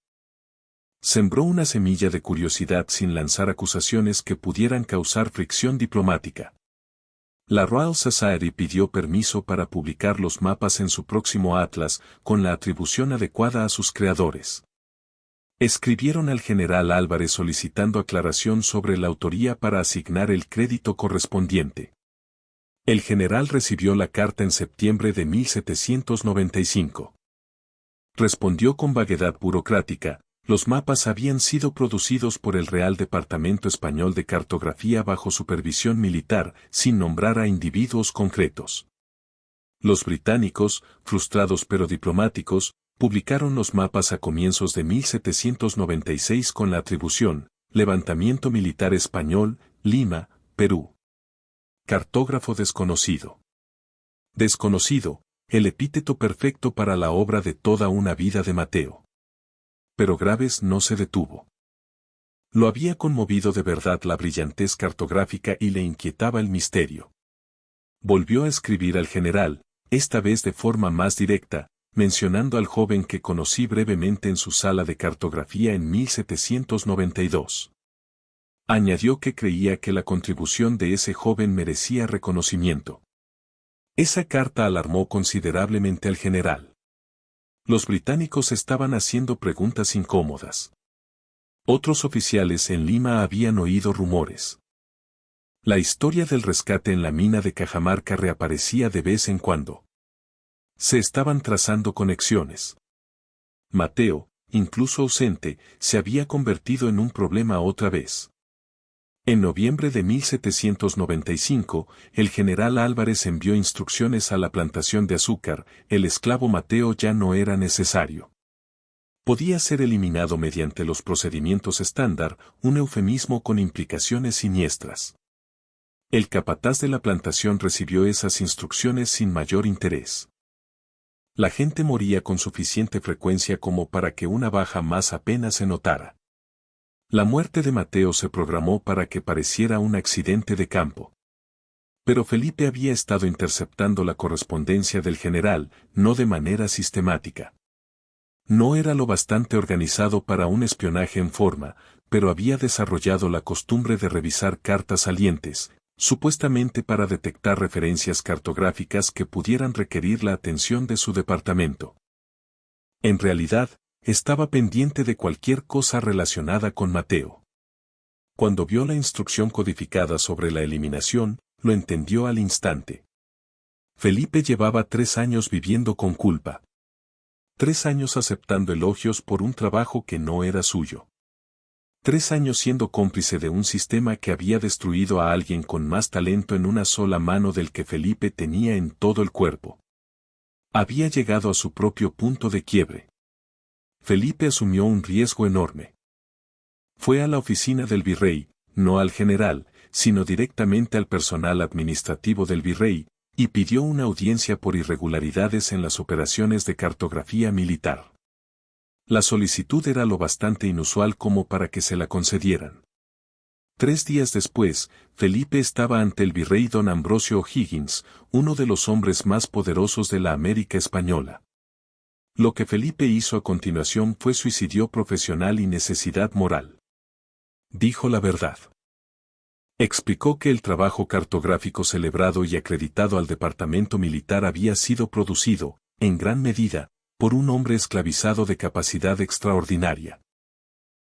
Sembró una semilla de curiosidad sin lanzar acusaciones que pudieran causar fricción diplomática. La Royal Society pidió permiso para publicar los mapas en su próximo atlas, con la atribución adecuada a sus creadores. Escribieron al general Álvarez solicitando aclaración sobre la autoría para asignar el crédito correspondiente. El general recibió la carta en septiembre de 1795. Respondió con vaguedad burocrática: los mapas habían sido producidos por el Real Departamento Español de Cartografía bajo supervisión militar, sin nombrar a individuos concretos. Los británicos, frustrados pero diplomáticos, publicaron los mapas a comienzos de 1796 con la atribución: Levantamiento Militar Español, Lima, Perú. Cartógrafo desconocido. Desconocido, el epíteto perfecto para la obra de toda una vida de Mateo. Pero Graves no se detuvo. Lo había conmovido de verdad la brillantez cartográfica y le inquietaba el misterio. Volvió a escribir al general, esta vez de forma más directa, mencionando al joven que conocí brevemente en su sala de cartografía en 1792. Añadió que creía que la contribución de ese joven merecía reconocimiento. Esa carta alarmó considerablemente al general. Los británicos estaban haciendo preguntas incómodas. Otros oficiales en Lima habían oído rumores. La historia del rescate en la mina de Cajamarca reaparecía de vez en cuando. Se estaban trazando conexiones. Mateo, incluso ausente, se había convertido en un problema otra vez. En noviembre de 1795, el general Álvarez envió instrucciones a la plantación de azúcar: el esclavo Mateo ya no era necesario. Podía ser eliminado mediante los procedimientos estándar, un eufemismo con implicaciones siniestras. El capataz de la plantación recibió esas instrucciones sin mayor interés. La gente moría con suficiente frecuencia como para que una baja más apenas se notara. La muerte de Mateo se programó para que pareciera un accidente de campo. Pero Felipe había estado interceptando la correspondencia del general, no de manera sistemática. No era lo bastante organizado para un espionaje en forma, pero había desarrollado la costumbre de revisar cartas salientes, supuestamente para detectar referencias cartográficas que pudieran requerir la atención de su departamento. En realidad, estaba pendiente de cualquier cosa relacionada con Mateo. Cuando vio la instrucción codificada sobre la eliminación, lo entendió al instante. Felipe llevaba 3 años viviendo con culpa. 3 años aceptando elogios por un trabajo que no era suyo. 3 años siendo cómplice de un sistema que había destruido a alguien con más talento en una sola mano del que Felipe tenía en todo el cuerpo. Había llegado a su propio punto de quiebre. Felipe asumió un riesgo enorme. Fue a la oficina del virrey, no al general, sino directamente al personal administrativo del virrey, y pidió una audiencia por irregularidades en las operaciones de cartografía militar. La solicitud era lo bastante inusual como para que se la concedieran. 3 días después, Felipe estaba ante el virrey don Ambrosio O'Higgins, uno de los hombres más poderosos de la América española. Lo que Felipe hizo a continuación fue suicidio profesional y necesidad moral. Dijo la verdad. Explicó que el trabajo cartográfico celebrado y acreditado al departamento militar había sido producido, en gran medida, por un hombre esclavizado de capacidad extraordinaria.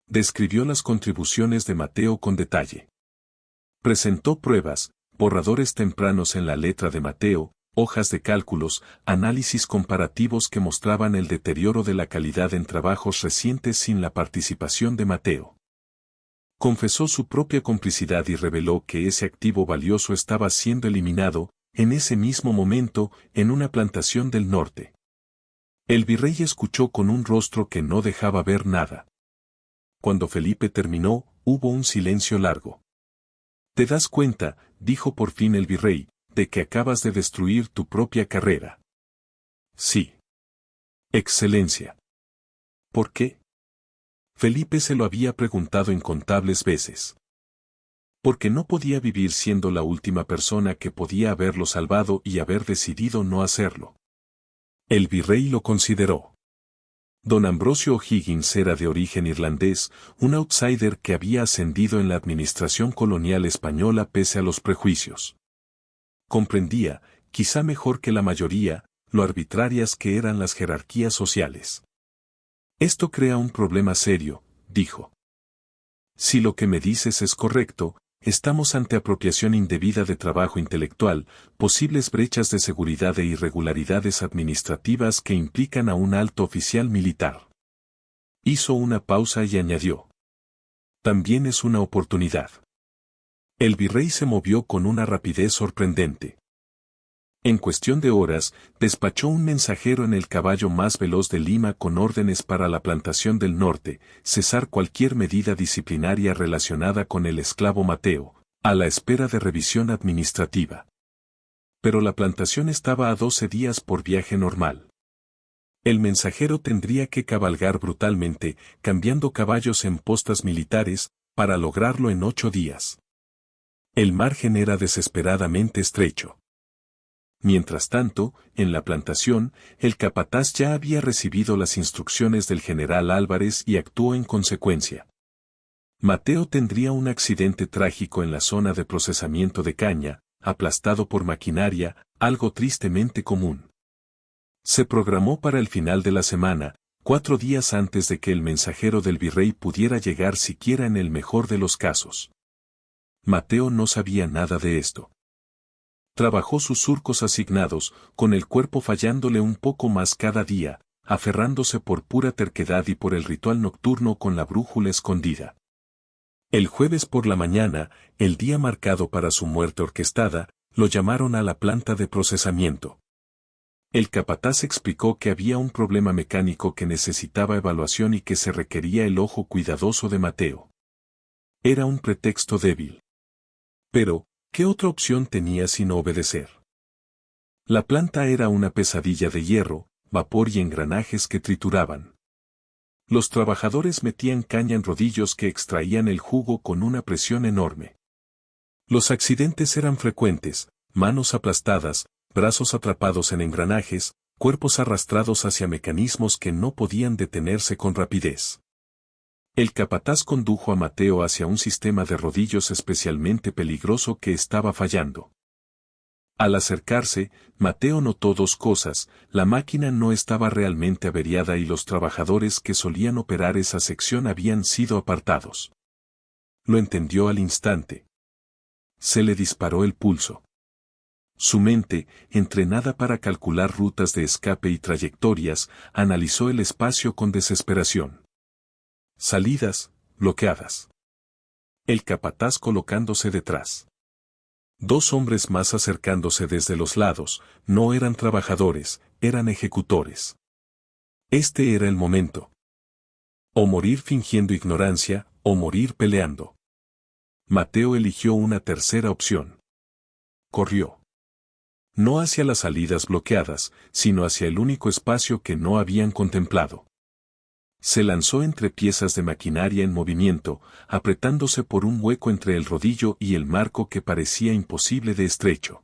Describió las contribuciones de Mateo con detalle. Presentó pruebas, borradores tempranos en la letra de Mateo, hojas de cálculos, análisis comparativos que mostraban el deterioro de la calidad en trabajos recientes sin la participación de Mateo. Confesó su propia complicidad y reveló que ese activo valioso estaba siendo eliminado, en ese mismo momento, en una plantación del norte. El virrey escuchó con un rostro que no dejaba ver nada. Cuando Felipe terminó, hubo un silencio largo. «¿Te das cuenta?», dijo por fin el virrey, «de que acabas de destruir tu propia carrera?» «Sí. Excelencia». «¿Por qué?». Felipe se lo había preguntado incontables veces. Porque no podía vivir siendo la última persona que podía haberlo salvado y haber decidido no hacerlo. El virrey lo consideró. Don Ambrosio O'Higgins era de origen irlandés, un outsider que había ascendido en la administración colonial española pese a los prejuicios. Comprendía, quizá mejor que la mayoría, lo arbitrarias que eran las jerarquías sociales. Esto crea un problema serio, dijo. Si lo que me dices es correcto, estamos ante apropiación indebida de trabajo intelectual, posibles brechas de seguridad e irregularidades administrativas que implican a un alto oficial militar. Hizo una pausa y añadió. También es una oportunidad. El virrey se movió con una rapidez sorprendente. En cuestión de horas, despachó un mensajero en el caballo más veloz de Lima con órdenes para la plantación del norte, cesar cualquier medida disciplinaria relacionada con el esclavo Mateo, a la espera de revisión administrativa. Pero la plantación estaba a 12 días por viaje normal. El mensajero tendría que cabalgar brutalmente, cambiando caballos en postas militares, para lograrlo en 8 días. El margen era desesperadamente estrecho. Mientras tanto, en la plantación, el capataz ya había recibido las instrucciones del general Álvarez y actuó en consecuencia. Mateo tendría un accidente trágico en la zona de procesamiento de caña, aplastado por maquinaria, algo tristemente común. Se programó para el final de la semana, 4 días antes de que el mensajero del virrey pudiera llegar siquiera en el mejor de los casos. Mateo no sabía nada de esto. Trabajó sus surcos asignados, con el cuerpo fallándole un poco más cada día, aferrándose por pura terquedad y por el ritual nocturno con la brújula escondida. El jueves por la mañana, el día marcado para su muerte orquestada, lo llamaron a la planta de procesamiento. El capataz explicó que había un problema mecánico que necesitaba evaluación y que se requería el ojo cuidadoso de Mateo. Era un pretexto débil. Pero, ¿qué otra opción tenía sino obedecer? La planta era una pesadilla de hierro, vapor y engranajes que trituraban. Los trabajadores metían caña en rodillos que extraían el jugo con una presión enorme. Los accidentes eran frecuentes, manos aplastadas, brazos atrapados en engranajes, cuerpos arrastrados hacia mecanismos que no podían detenerse con rapidez. El capataz condujo a Mateo hacia un sistema de rodillos especialmente peligroso que estaba fallando. Al acercarse, Mateo notó dos cosas: la máquina no estaba realmente averiada y los trabajadores que solían operar esa sección habían sido apartados. Lo entendió al instante. Se le disparó el pulso. Su mente, entrenada para calcular rutas de escape y trayectorias, analizó el espacio con desesperación. Salidas, bloqueadas. El capataz colocándose detrás. 2 hombres más acercándose desde los lados, no eran trabajadores, eran ejecutores. Este era el momento. O morir fingiendo ignorancia, o morir peleando. Mateo eligió una tercera opción. Corrió. No hacia las salidas bloqueadas, sino hacia el único espacio que no habían contemplado. Se lanzó entre piezas de maquinaria en movimiento, apretándose por un hueco entre el rodillo y el marco que parecía imposible de estrecho.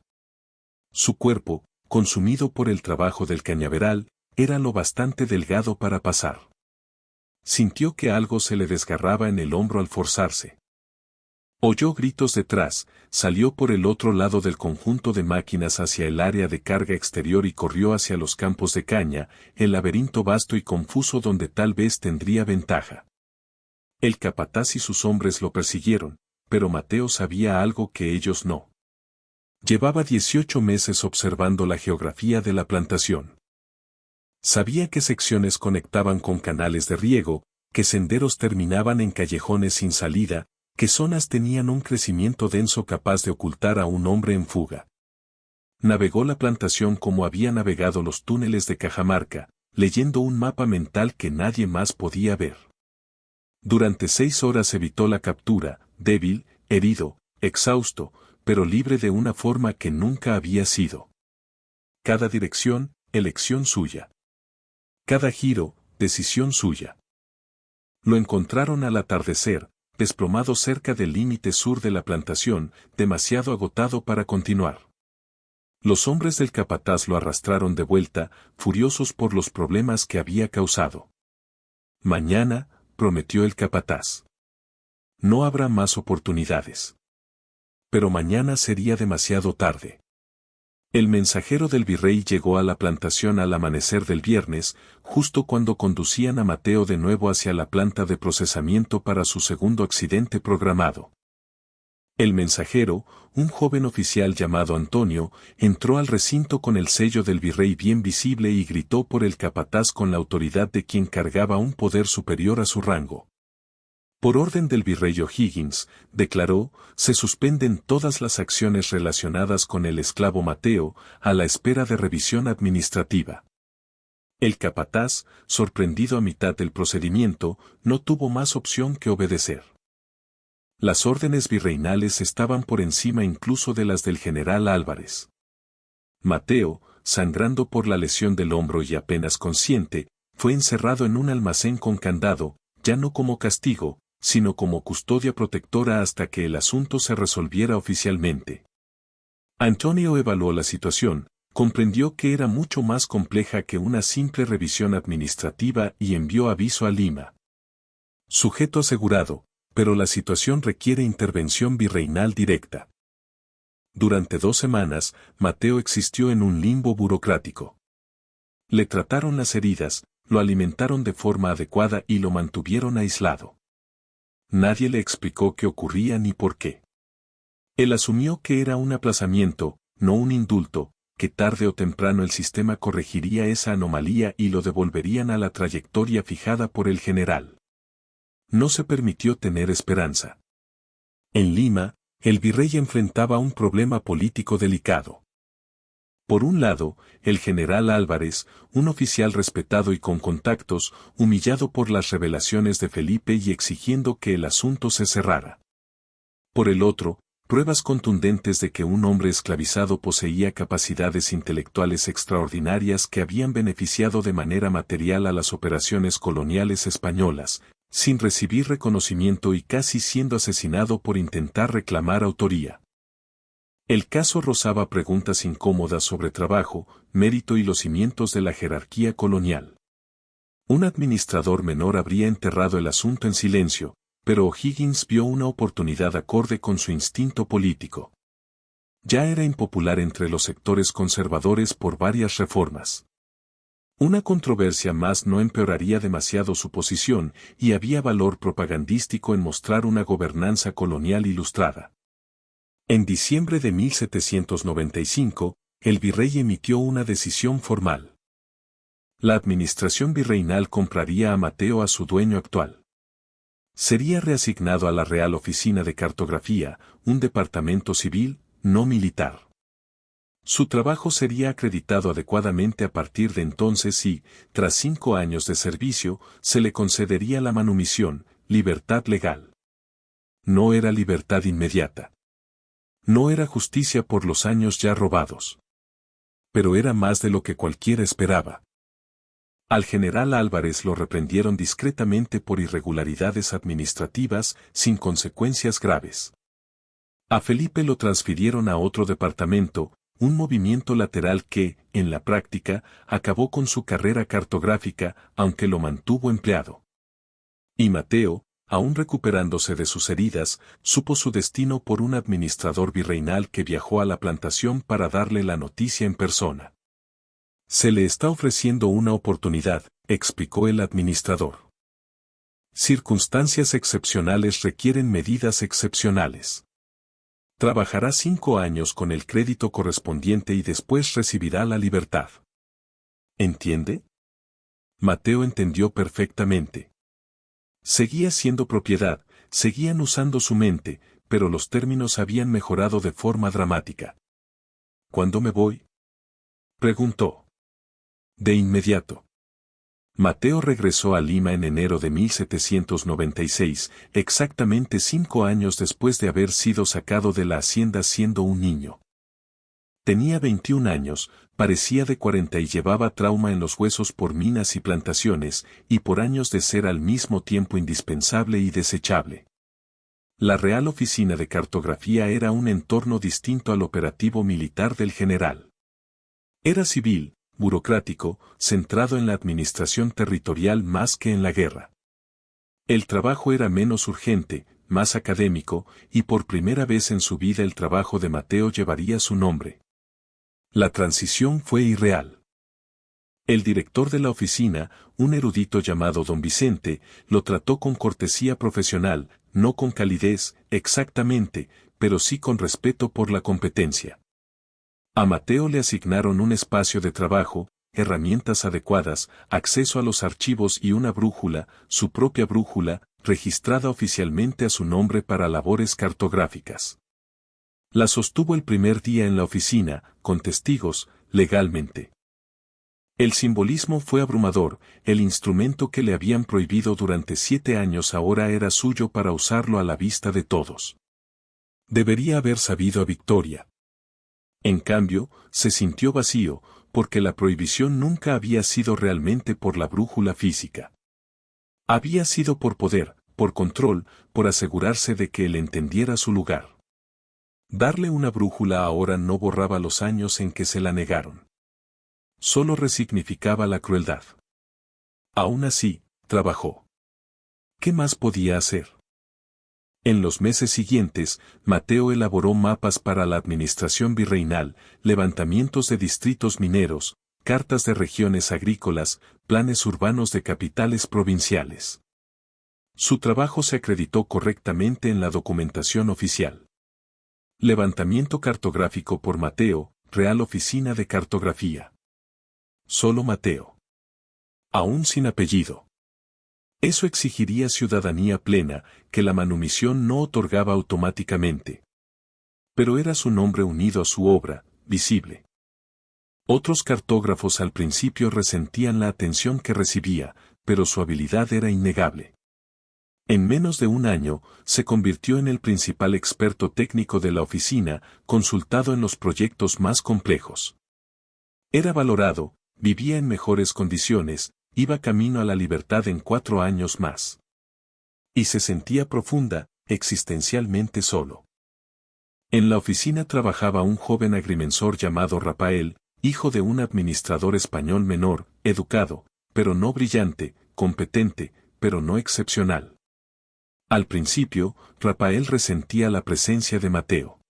Su cuerpo, consumido por el trabajo del cañaveral, era lo bastante delgado para pasar. Sintió que algo se le desgarraba en el hombro al forzarse. Oyó gritos detrás, salió por el otro lado del conjunto de máquinas hacia el área de carga exterior y corrió hacia los campos de caña, el laberinto vasto y confuso donde tal vez tendría ventaja. El capataz y sus hombres lo persiguieron, pero Mateo sabía algo que ellos no. Llevaba 18 meses observando la geografía de la plantación. Sabía qué secciones conectaban con canales de riego, qué senderos terminaban en callejones sin salida, qué zonas tenían un crecimiento denso capaz de ocultar a un hombre en fuga. Navegó la plantación como había navegado los túneles de Cajamarca, leyendo un mapa mental que nadie más podía ver. Durante 6 horas evitó la captura, débil, herido, exhausto, pero libre de una forma que nunca había sido. Cada dirección, elección suya. Cada giro, decisión suya. Lo encontraron al atardecer, desplomado cerca del límite sur de la plantación, demasiado agotado para continuar. Los hombres del capataz lo arrastraron de vuelta, furiosos por los problemas que había causado. Mañana, prometió el capataz. No habrá más oportunidades. Pero mañana sería demasiado tarde. El mensajero del virrey llegó a la plantación al amanecer del viernes, justo cuando conducían a Mateo de nuevo hacia la planta de procesamiento para su segundo accidente programado. El mensajero, un joven oficial llamado Antonio, entró al recinto con el sello del virrey bien visible y gritó por el capataz con la autoridad de quien cargaba un poder superior a su rango. Por orden del virrey O'Higgins, declaró, se suspenden todas las acciones relacionadas con el esclavo Mateo, a la espera de revisión administrativa. El capataz, sorprendido a mitad del procedimiento, no tuvo más opción que obedecer. Las órdenes virreinales estaban por encima incluso de las del general Álvarez. Mateo, sangrando por la lesión del hombro y apenas consciente, fue encerrado en un almacén con candado, ya no como castigo, sino como custodia protectora hasta que el asunto se resolviera oficialmente. Antonio evaluó la situación, comprendió que era mucho más compleja que una simple revisión administrativa y envió aviso a Lima. Sujeto asegurado, pero la situación requiere intervención virreinal directa. Durante 2 semanas, Mateo existió en un limbo burocrático. Le trataron las heridas, lo alimentaron de forma adecuada y lo mantuvieron aislado. Nadie le explicó qué ocurría ni por qué. Él asumió que era un aplazamiento, no un indulto, que tarde o temprano el sistema corregiría esa anomalía y lo devolverían a la trayectoria fijada por el general. No se permitió tener esperanza. En Lima, el virrey enfrentaba un problema político delicado. Por un lado, el general Álvarez, un oficial respetado y con contactos, humillado por las revelaciones de Felipe y exigiendo que el asunto se cerrara. Por el otro, pruebas contundentes de que un hombre esclavizado poseía capacidades intelectuales extraordinarias que habían beneficiado de manera material a las operaciones coloniales españolas, sin recibir reconocimiento y casi siendo asesinado por intentar reclamar autoría. El caso rozaba preguntas incómodas sobre trabajo, mérito y los cimientos de la jerarquía colonial. Un administrador menor habría enterrado el asunto en silencio, pero O'Higgins vio una oportunidad acorde con su instinto político. Ya era impopular entre los sectores conservadores por varias reformas. Una controversia más no empeoraría demasiado su posición y había valor propagandístico en mostrar una gobernanza colonial ilustrada. En diciembre de 1795, el virrey emitió una decisión formal. La administración virreinal compraría a Mateo a su dueño actual. Sería reasignado a la Real Oficina de Cartografía, un departamento civil, no militar. Su trabajo sería acreditado adecuadamente a partir de entonces y, tras 5 años de servicio, se le concedería la manumisión, libertad legal. No era libertad inmediata. No era justicia por los años ya robados. Pero era más de lo que cualquiera esperaba. Al general Álvarez lo reprendieron discretamente por irregularidades administrativas sin consecuencias graves. A Felipe lo transfirieron a otro departamento, un movimiento lateral que, en la práctica, acabó con su carrera cartográfica, aunque lo mantuvo empleado. Y Mateo, aún recuperándose de sus heridas, supo su destino por un administrador virreinal que viajó a la plantación para darle la noticia en persona. Se le está ofreciendo una oportunidad, explicó el administrador. Circunstancias excepcionales requieren medidas excepcionales. Trabajará 5 años con el crédito correspondiente y después recibirá la libertad. ¿Entiende? Mateo entendió perfectamente. Seguía siendo propiedad, seguían usando su mente, pero los términos habían mejorado de forma dramática. ¿Cuándo me voy?, preguntó. De inmediato. Mateo regresó a Lima en enero de 1796, exactamente 5 años después de haber sido sacado de la hacienda siendo un niño. Tenía 21 años, parecía de 40 y llevaba trauma en los huesos por minas y plantaciones, y por años de ser al mismo tiempo indispensable y desechable. La Real Oficina de Cartografía era un entorno distinto al operativo militar del general. Era civil, burocrático, centrado en la administración territorial más que en la guerra. El trabajo era menos urgente, más académico, y por primera vez en su vida el trabajo de Mateo llevaría su nombre. La transición fue irreal. El director de la oficina, un erudito llamado don Vicente, lo trató con cortesía profesional, no con calidez, exactamente, pero sí con respeto por la competencia. A Mateo le asignaron un espacio de trabajo, herramientas adecuadas, acceso a los archivos y una brújula, su propia brújula, registrada oficialmente a su nombre para labores cartográficas. La sostuvo el primer día en la oficina, con testigos, legalmente. El simbolismo fue abrumador, el instrumento que le habían prohibido durante 7 años ahora era suyo para usarlo a la vista de todos. Debería haber sabido a victoria. En cambio, se sintió vacío, porque la prohibición nunca había sido realmente por la brújula física. Había sido por poder, por control, por asegurarse de que él entendiera su lugar. Darle una brújula ahora no borraba los años en que se la negaron. Solo resignificaba la crueldad. Aún así, trabajó. ¿Qué más podía hacer? En los meses siguientes, Mateo elaboró mapas para la administración virreinal, levantamientos de distritos mineros, cartas de regiones agrícolas, planes urbanos de capitales provinciales. Su trabajo se acreditó correctamente en la documentación oficial. Levantamiento cartográfico por Mateo, Real Oficina de Cartografía. Solo Mateo. Aún sin apellido. Eso exigiría ciudadanía plena, que la manumisión no otorgaba automáticamente. Pero era su nombre unido a su obra, visible. Otros cartógrafos al principio resentían la atención que recibía, pero su habilidad era innegable. En menos de un año, se convirtió en el principal experto técnico de la oficina, consultado en los proyectos más complejos. Era valorado, vivía en mejores condiciones, iba camino a la libertad en 4 años más. Y se sentía profunda, existencialmente solo. En la oficina trabajaba un joven agrimensor llamado Rafael, hijo de un administrador español menor, educado, pero no brillante, competente, pero no excepcional. Al principio, Rafael resentía la presencia de Mateo.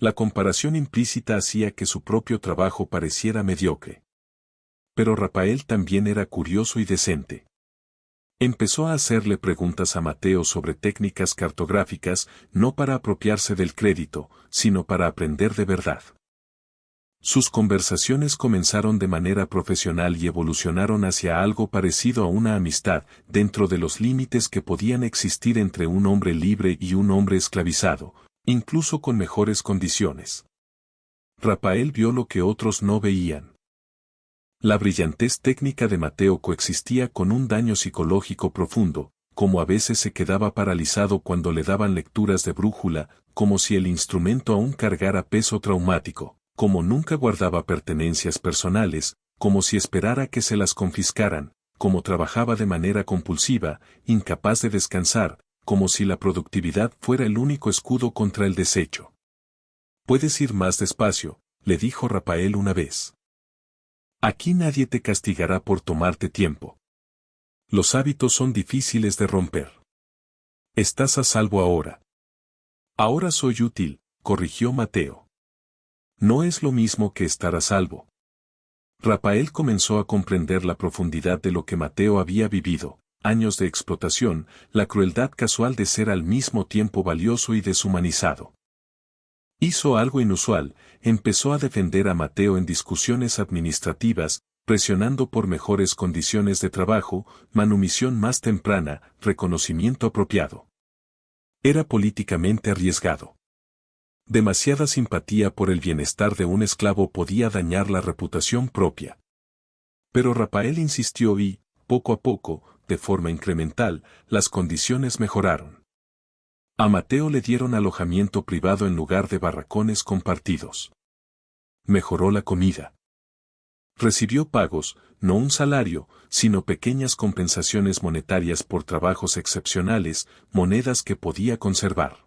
La comparación implícita hacía que su propio trabajo pareciera mediocre. Pero Rafael también era curioso y decente. Empezó a hacerle preguntas a Mateo sobre técnicas cartográficas, no para apropiarse del crédito, sino para aprender de verdad. Sus conversaciones comenzaron de manera profesional y evolucionaron hacia algo parecido a una amistad, dentro de los límites que podían existir entre un hombre libre y un hombre esclavizado, incluso con mejores condiciones. Rafael vio lo que otros no veían. La brillantez técnica de Mateo coexistía con un daño psicológico profundo, como a veces se quedaba paralizado cuando le daban lecturas de brújula, como si el instrumento aún cargara peso traumático, como nunca guardaba pertenencias personales, como si esperara que se las confiscaran, como trabajaba de manera compulsiva, incapaz de descansar, como si la productividad fuera el único escudo contra el desecho. «Puedes ir más despacio», le dijo Rafael una vez. «Aquí nadie te castigará por tomarte tiempo. Los hábitos son difíciles de romper. Estás a salvo ahora». «Ahora soy útil», corrigió Mateo. «No es lo mismo que estar a salvo». Rafael comenzó a comprender la profundidad de lo que Mateo había vivido, años de explotación, la crueldad casual de ser al mismo tiempo valioso y deshumanizado. Hizo algo inusual, empezó a defender a Mateo en discusiones administrativas, presionando por mejores condiciones de trabajo, manumisión más temprana, reconocimiento apropiado. Era políticamente arriesgado. Demasiada simpatía por el bienestar de un esclavo podía dañar la reputación propia. Pero Rafael insistió y, poco a poco, de forma incremental, las condiciones mejoraron. A Mateo le dieron alojamiento privado en lugar de barracones compartidos. Mejoró la comida. Recibió pagos, no un salario, sino pequeñas compensaciones monetarias por trabajos excepcionales, monedas que podía conservar.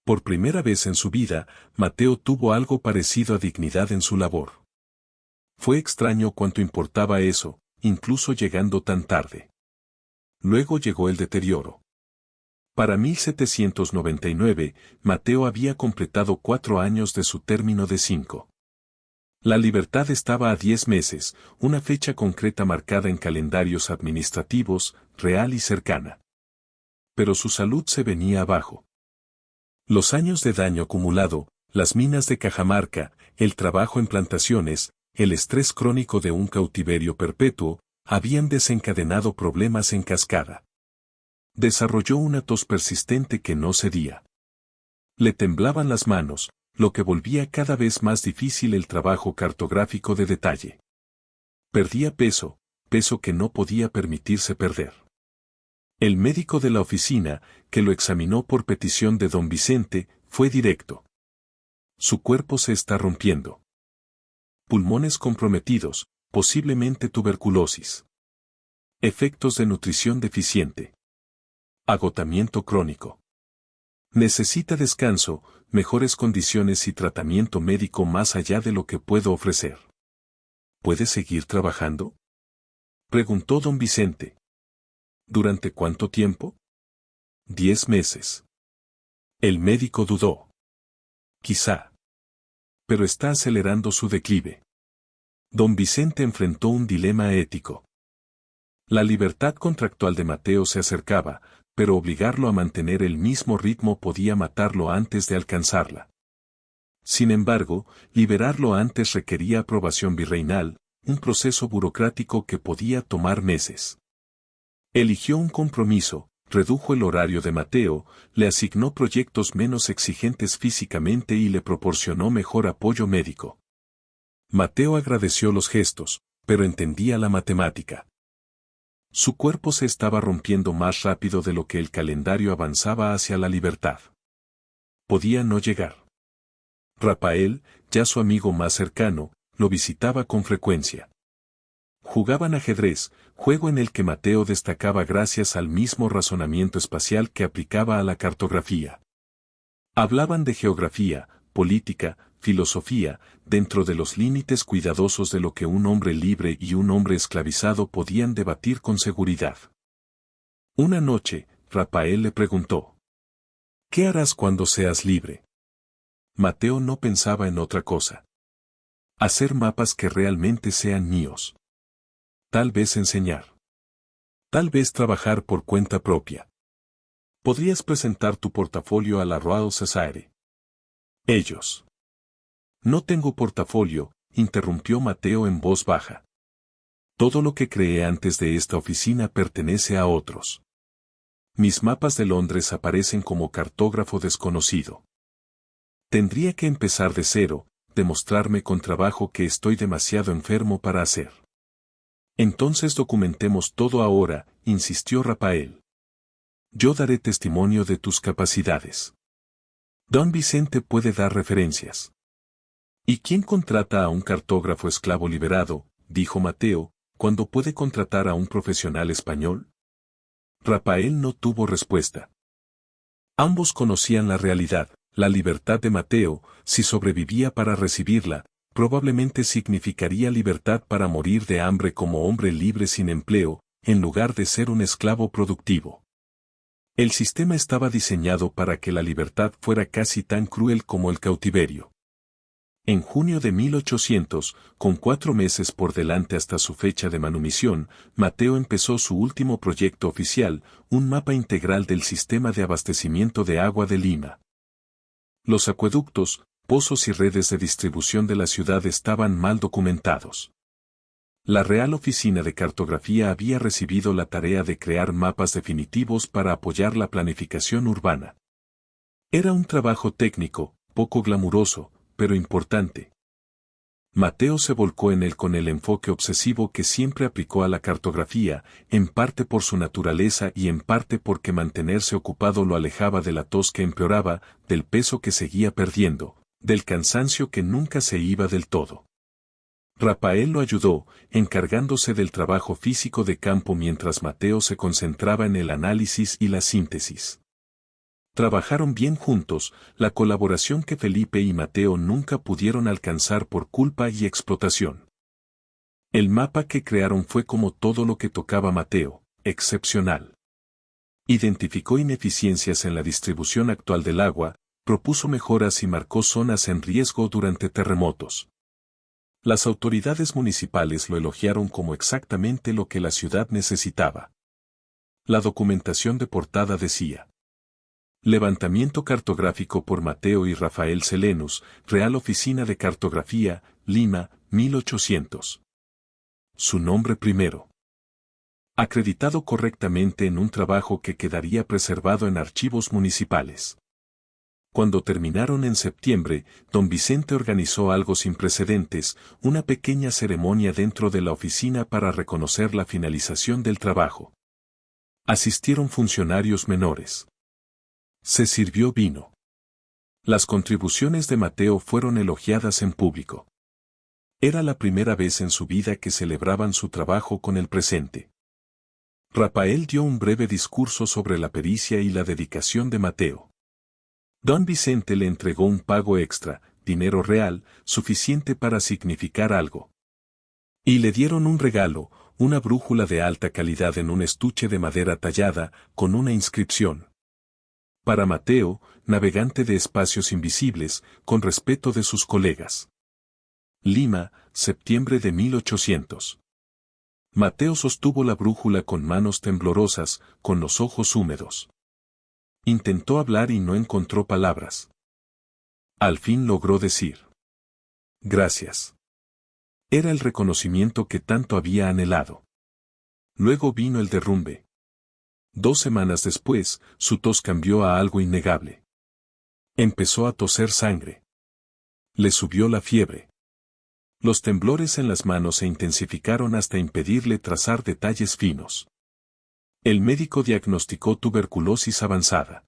Por primera vez en su vida, Mateo tuvo algo parecido a dignidad en su labor. Fue extraño cuánto importaba eso, incluso llegando tan tarde. Luego llegó el deterioro. Para 1799, Mateo había completado 4 años de su término de 5. La libertad estaba a 10 meses, una fecha concreta marcada en calendarios administrativos, real y cercana. Pero su salud se venía abajo. Los años de daño acumulado, las minas de Cajamarca, el trabajo en plantaciones, el estrés crónico de un cautiverio perpetuo, habían desencadenado problemas en cascada. Desarrolló una tos persistente que no cedía. Le temblaban las manos, lo que volvía cada vez más difícil el trabajo cartográfico de detalle. Perdía peso, peso que no podía permitirse perder. El médico de la oficina, que lo examinó por petición de don Vicente, fue directo. Su cuerpo se está rompiendo. Pulmones comprometidos, posiblemente tuberculosis. Efectos de nutrición deficiente. Agotamiento crónico. Necesita descanso, mejores condiciones y tratamiento médico más allá de lo que puedo ofrecer. ¿Puede seguir trabajando?, preguntó don Vicente. ¿Durante cuánto tiempo? 10 meses. El médico dudó. Quizá. Pero está acelerando su declive. Don Vicente enfrentó un dilema ético. La libertad contractual de Mateo se acercaba, pero obligarlo a mantener el mismo ritmo podía matarlo antes de alcanzarla. Sin embargo, liberarlo antes requería aprobación virreinal, un proceso burocrático que podía tomar meses. Eligió un compromiso, redujo el horario de Mateo, le asignó proyectos menos exigentes físicamente y le proporcionó mejor apoyo médico. Mateo agradeció los gestos, pero entendía la matemática. Su cuerpo se estaba rompiendo más rápido de lo que el calendario avanzaba hacia la libertad. Podía no llegar. Rafael, ya su amigo más cercano, lo visitaba con frecuencia. Jugaban ajedrez, juego en el que Mateo destacaba gracias al mismo razonamiento espacial que aplicaba a la cartografía. Hablaban de geografía, política, filosofía, dentro de los límites cuidadosos de lo que un hombre libre y un hombre esclavizado podían debatir con seguridad. Una noche, Rafael le preguntó: ¿qué harás cuando seas libre? Mateo no pensaba en otra cosa. Hacer mapas que realmente sean míos. Tal vez enseñar. Tal vez trabajar por cuenta propia. Podrías presentar tu portafolio a la Royal Society. Ellos. No tengo portafolio, interrumpió Mateo en voz baja. Todo lo que creé antes de esta oficina pertenece a otros. Mis mapas de Londres aparecen como cartógrafo desconocido. Tendría que empezar de cero, demostrarme con trabajo que estoy demasiado enfermo para hacer. Entonces documentemos todo ahora, insistió Rafael. Yo daré testimonio de tus capacidades. Don Vicente puede dar referencias. ¿Y quién contrata a un cartógrafo esclavo liberado, dijo Mateo, cuando puede contratar a un profesional español? Rafael no tuvo respuesta. Ambos conocían la realidad, la libertad de Mateo, si sobrevivía para recibirla, probablemente significaría libertad para morir de hambre como hombre libre sin empleo, en lugar de ser un esclavo productivo. El sistema estaba diseñado para que la libertad fuera casi tan cruel como el cautiverio. En junio de 1800, con 4 meses por delante hasta su fecha de manumisión, Mateo empezó su último proyecto oficial, un mapa integral del sistema de abastecimiento de agua de Lima. Los acueductos, pozos y redes de distribución de la ciudad estaban mal documentados. La Real Oficina de Cartografía había recibido la tarea de crear mapas definitivos para apoyar la planificación urbana. Era un trabajo técnico, poco glamuroso, pero importante. Mateo se volcó en él con el enfoque obsesivo que siempre aplicó a la cartografía, en parte por su naturaleza y en parte porque mantenerse ocupado lo alejaba de la tos que empeoraba, del peso que seguía perdiendo, del cansancio que nunca se iba del todo. Rafael lo ayudó, encargándose del trabajo físico de campo mientras Mateo se concentraba en el análisis y la síntesis. Trabajaron bien juntos, la colaboración que Felipe y Mateo nunca pudieron alcanzar por culpa y explotación. El mapa que crearon fue como todo lo que tocaba Mateo, excepcional. Identificó ineficiencias en la distribución actual del agua, propuso mejoras y marcó zonas en riesgo durante terremotos. Las autoridades municipales lo elogiaron como exactamente lo que la ciudad necesitaba. La documentación de portada decía: levantamiento cartográfico por Mateo y Rafael Celenus, Real Oficina de Cartografía, Lima, 1800. Su nombre primero. Acreditado correctamente en un trabajo que quedaría preservado en archivos municipales. Cuando terminaron en septiembre, don Vicente organizó algo sin precedentes, una pequeña ceremonia dentro de la oficina para reconocer la finalización del trabajo. Asistieron funcionarios menores. Se sirvió vino. Las contribuciones de Mateo fueron elogiadas en público. Era la primera vez en su vida que celebraban su trabajo con el presente. Rafael dio un breve discurso sobre la pericia y la dedicación de Mateo. Don Vicente le entregó un pago extra, dinero real, suficiente para significar algo. Y le dieron un regalo, una brújula de alta calidad en un estuche de madera tallada, con una inscripción. Para Mateo, navegante de espacios invisibles, con respeto de sus colegas. Lima, septiembre de 1800. Mateo sostuvo la brújula con manos temblorosas, con los ojos húmedos. Intentó hablar y no encontró palabras. Al fin logró decir: gracias. Era el reconocimiento que tanto había anhelado. Luego vino el derrumbe. 2 semanas después, su tos cambió a algo innegable. Empezó a toser sangre. Le subió la fiebre. Los temblores en las manos se intensificaron hasta impedirle trazar detalles finos. El médico diagnosticó tuberculosis avanzada.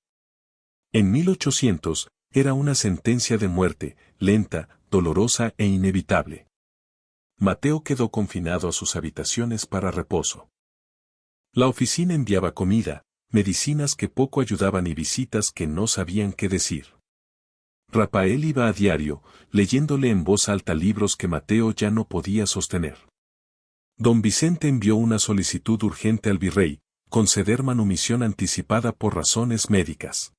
En 1800, era una sentencia de muerte, lenta, dolorosa e inevitable. Mateo quedó confinado a sus habitaciones para reposo. La oficina enviaba comida, medicinas que poco ayudaban y visitas que no sabían qué decir. Rafael iba a diario, leyéndole en voz alta libros que Mateo ya no podía sostener. Don Vicente envió una solicitud urgente al virrey, conceder manumisión anticipada por razones médicas.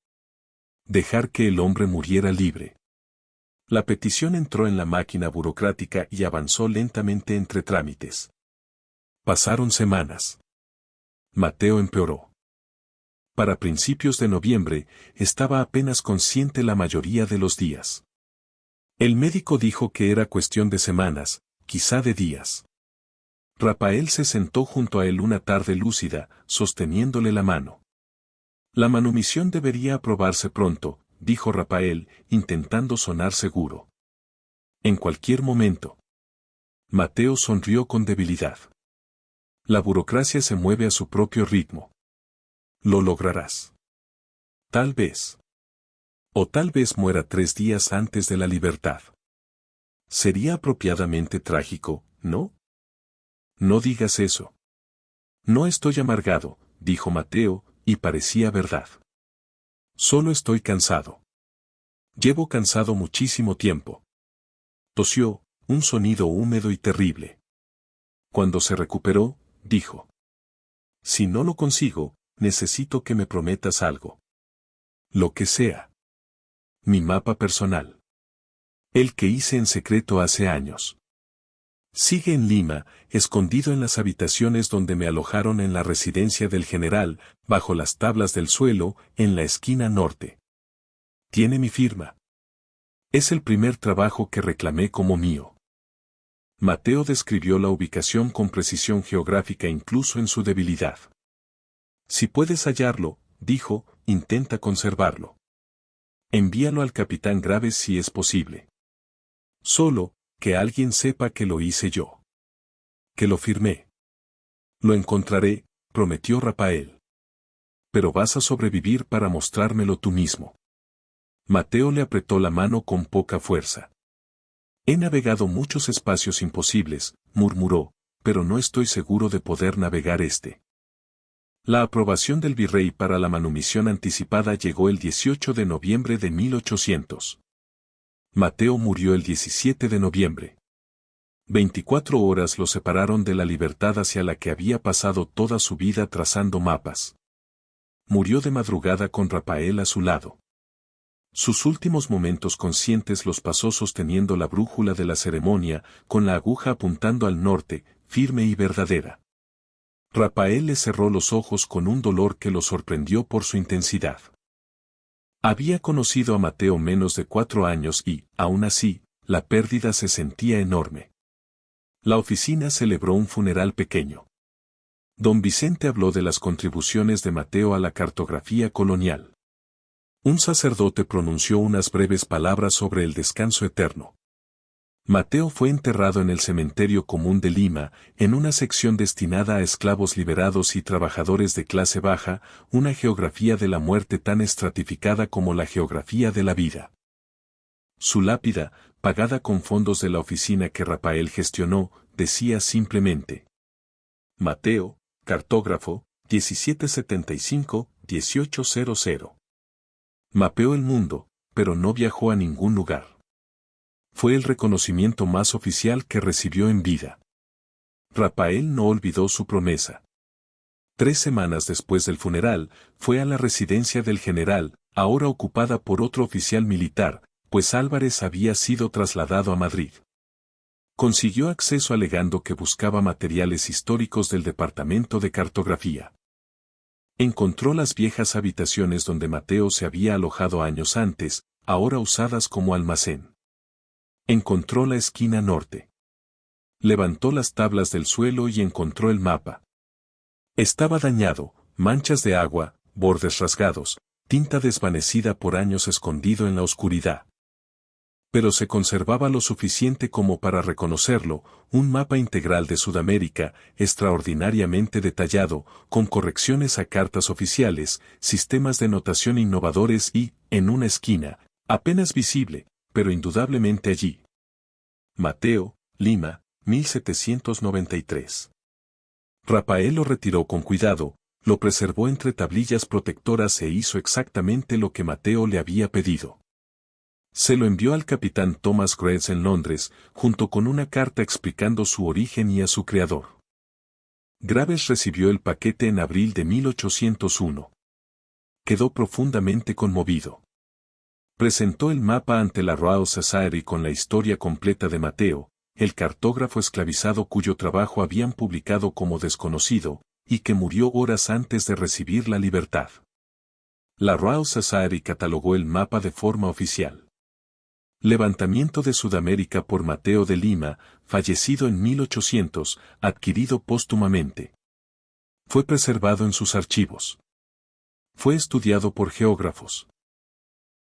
Dejar que el hombre muriera libre. La petición entró en la máquina burocrática y avanzó lentamente entre trámites. Pasaron semanas. Mateo empeoró. Para principios de noviembre, estaba apenas consciente la mayoría de los días. El médico dijo que era cuestión de semanas, quizá de días. Rafael se sentó junto a él una tarde lúcida, sosteniéndole la mano. La manumisión debería aprobarse pronto, dijo Rafael, intentando sonar seguro. En cualquier momento. Mateo sonrió con debilidad. La burocracia se mueve a su propio ritmo. Lo lograrás. Tal vez. O tal vez muera 3 días antes de la libertad. Sería apropiadamente trágico, ¿no? No digas eso. No estoy amargado, dijo Mateo, y parecía verdad. Solo estoy cansado. Llevo cansado muchísimo tiempo. Tosió, un sonido húmedo y terrible. Cuando se recuperó, dijo: si no lo consigo, necesito que me prometas algo. Lo que sea. Mi mapa personal. El que hice en secreto hace años. Sigue en Lima, escondido en las habitaciones donde me alojaron en la residencia del general, bajo las tablas del suelo, en la esquina norte. Tiene mi firma. Es el primer trabajo que reclamé como mío. Mateo describió la ubicación con precisión geográfica incluso en su debilidad. Si puedes hallarlo, dijo, intenta conservarlo. Envíalo al capitán Graves si es posible. Solo, que alguien sepa que lo hice yo. Que lo firmé. Lo encontraré, prometió Rafael. Pero vas a sobrevivir para mostrármelo tú mismo. Mateo le apretó la mano con poca fuerza. He navegado muchos espacios imposibles, murmuró, pero no estoy seguro de poder navegar este. La aprobación del virrey para la manumisión anticipada llegó el 18 de noviembre de 1800. Mateo murió el 17 de noviembre. 24 horas lo separaron de la libertad hacia la que había pasado toda su vida trazando mapas. Murió de madrugada con Rafael a su lado. Sus últimos momentos conscientes los pasó sosteniendo la brújula de la ceremonia, con la aguja apuntando al norte, firme y verdadera. Rafael le cerró los ojos con un dolor que lo sorprendió por su intensidad. Había conocido a Mateo menos de 4 años y, aún así, la pérdida se sentía enorme. La oficina celebró un funeral pequeño. Don Vicente habló de las contribuciones de Mateo a la cartografía colonial. Un sacerdote pronunció unas breves palabras sobre el descanso eterno. Mateo fue enterrado en el cementerio común de Lima, en una sección destinada a esclavos liberados y trabajadores de clase baja, una geografía de la muerte tan estratificada como la geografía de la vida. Su lápida, pagada con fondos de la oficina que Rafael gestionó, decía simplemente: Mateo, cartógrafo, 1775-1800. Mapeó el mundo, pero no viajó a ningún lugar. Fue el reconocimiento más oficial que recibió en vida. Rafael no olvidó su promesa. 3 semanas después del funeral, fue a la residencia del general, ahora ocupada por otro oficial militar, pues Álvarez había sido trasladado a Madrid. Consiguió acceso alegando que buscaba materiales históricos del Departamento de Cartografía. Encontró las viejas habitaciones donde Mateo se había alojado años antes, ahora usadas como almacén. Encontró la esquina norte. Levantó las tablas del suelo y encontró el mapa. Estaba dañado, manchas de agua, bordes rasgados, tinta desvanecida por años escondido en la oscuridad. Pero se conservaba lo suficiente como para reconocerlo, un mapa integral de Sudamérica, extraordinariamente detallado, con correcciones a cartas oficiales, sistemas de notación innovadores y, en una esquina, apenas visible, pero indudablemente allí. Mateo, Lima, 1793. Rafael lo retiró con cuidado, lo preservó entre tablillas protectoras e hizo exactamente lo que Mateo le había pedido. Se lo envió al capitán Thomas Graves en Londres, junto con una carta explicando su origen y a su creador. Graves recibió el paquete en abril de 1801. Quedó profundamente conmovido. Presentó el mapa ante la Royal Society con la historia completa de Mateo, el cartógrafo esclavizado cuyo trabajo habían publicado como desconocido, y que murió horas antes de recibir la libertad. La Royal Society catalogó el mapa de forma oficial. Levantamiento de Sudamérica por Mateo de Lima, fallecido en 1800, adquirido póstumamente. Fue preservado en sus archivos. Fue estudiado por geógrafos.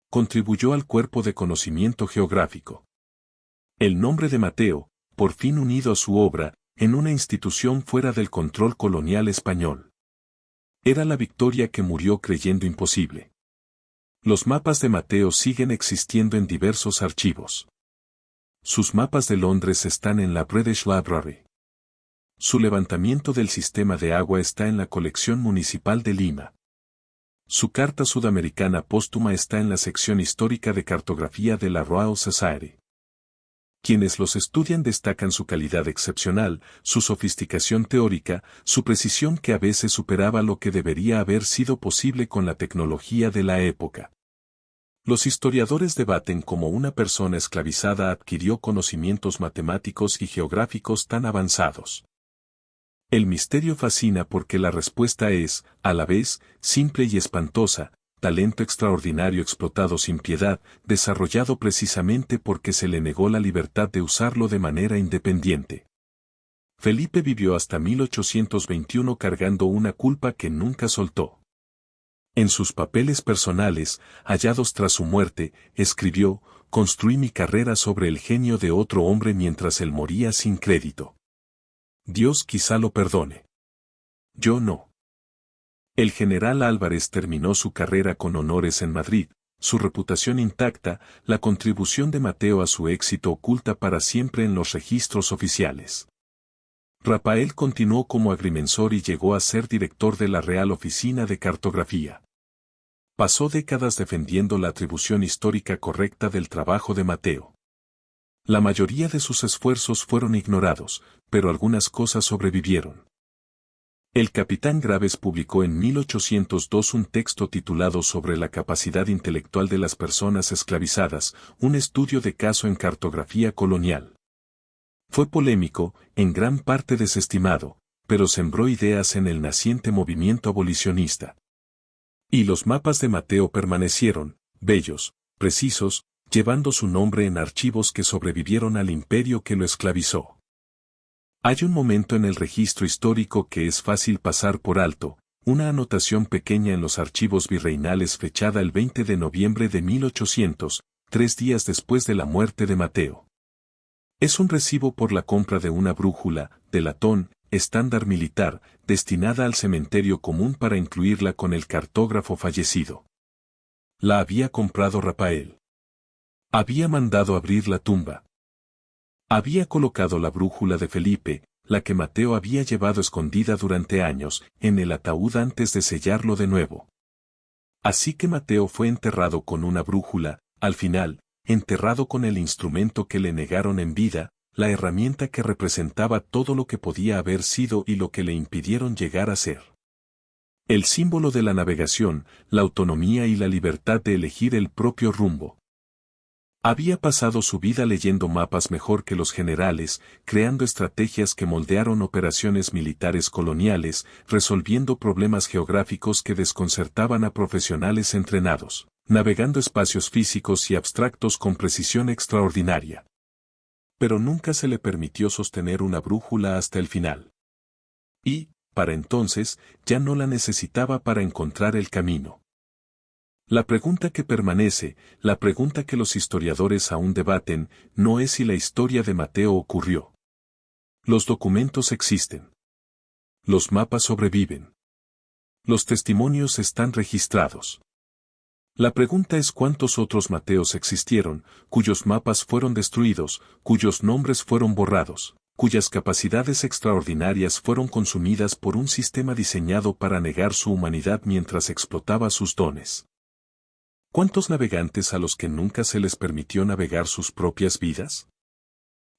Contribuyó al cuerpo de conocimiento geográfico. El nombre de Mateo, por fin unido a su obra, en una institución fuera del control colonial español. Era la victoria que murió creyendo imposible. Los mapas de Mateo siguen existiendo en diversos archivos. Sus mapas de Londres están en la British Library. Su levantamiento del sistema de agua está en la colección municipal de Lima. Su carta sudamericana póstuma está en la sección histórica de cartografía de la Royal Society. Quienes los estudian destacan su calidad excepcional, su sofisticación teórica, su precisión que a veces superaba lo que debería haber sido posible con la tecnología de la época. Los historiadores debaten cómo una persona esclavizada adquirió conocimientos matemáticos y geográficos tan avanzados. El misterio fascina porque la respuesta es, a la vez, simple y espantosa: talento extraordinario explotado sin piedad, desarrollado precisamente porque se le negó la libertad de usarlo de manera independiente. Felipe vivió hasta 1821 cargando una culpa que nunca soltó. En sus papeles personales, hallados tras su muerte, escribió: construí mi carrera sobre el genio de otro hombre mientras él moría sin crédito. Dios quizá lo perdone. Yo no. El general Álvarez terminó su carrera con honores en Madrid, su reputación intacta, la contribución de Mateo a su éxito oculta para siempre en los registros oficiales. Rafael continuó como agrimensor y llegó a ser director de la Real Oficina de Cartografía. Pasó décadas defendiendo la atribución histórica correcta del trabajo de Mateo. La mayoría de sus esfuerzos fueron ignorados, pero algunas cosas sobrevivieron. El capitán Graves publicó en 1802 un texto titulado Sobre la capacidad intelectual de las personas esclavizadas, un estudio de caso en cartografía colonial. Fue polémico, en gran parte desestimado, pero sembró ideas en el naciente movimiento abolicionista. Y los mapas de Mateo permanecieron, bellos, precisos, llevando su nombre en archivos que sobrevivieron al imperio que lo esclavizó. Hay un momento en el registro histórico que es fácil pasar por alto, una anotación pequeña en los archivos virreinales fechada el 20 de noviembre de 1800, 3 días después de la muerte de Mateo. Es un recibo por la compra de una brújula, de latón, estándar militar, destinada al cementerio común para incluirla con el cartógrafo fallecido. La había comprado Rafael. Había mandado abrir la tumba. Había colocado la brújula de Felipe, la que Mateo había llevado escondida durante años, en el ataúd antes de sellarlo de nuevo. Así que Mateo fue enterrado con una brújula, al final, enterrado con el instrumento que le negaron en vida, la herramienta que representaba todo lo que podía haber sido y lo que le impidieron llegar a ser. El símbolo de la navegación, la autonomía y la libertad de elegir el propio rumbo. Había pasado su vida leyendo mapas mejor que los generales, creando estrategias que moldearon operaciones militares coloniales, resolviendo problemas geográficos que desconcertaban a profesionales entrenados, navegando espacios físicos y abstractos con precisión extraordinaria. Pero nunca se le permitió sostener una brújula hasta el final. Y, para entonces, ya no la necesitaba para encontrar el camino. La pregunta que permanece, la pregunta que los historiadores aún debaten, no es si la historia de Mateo ocurrió. Los documentos existen. Los mapas sobreviven. Los testimonios están registrados. La pregunta es cuántos otros Mateos existieron, cuyos mapas fueron destruidos, cuyos nombres fueron borrados, cuyas capacidades extraordinarias fueron consumidas por un sistema diseñado para negar su humanidad mientras explotaba sus dones. ¿Cuántos navegantes a los que nunca se les permitió navegar sus propias vidas?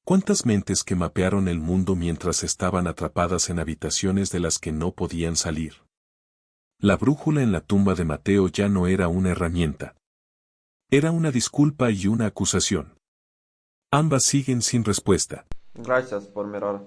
¿Cuántas mentes que mapearon el mundo mientras estaban atrapadas en habitaciones de las que no podían salir? La brújula en la tumba de Mateo ya no era una herramienta. Era una disculpa y una acusación. Ambas siguen sin respuesta.
Gracias por mirar.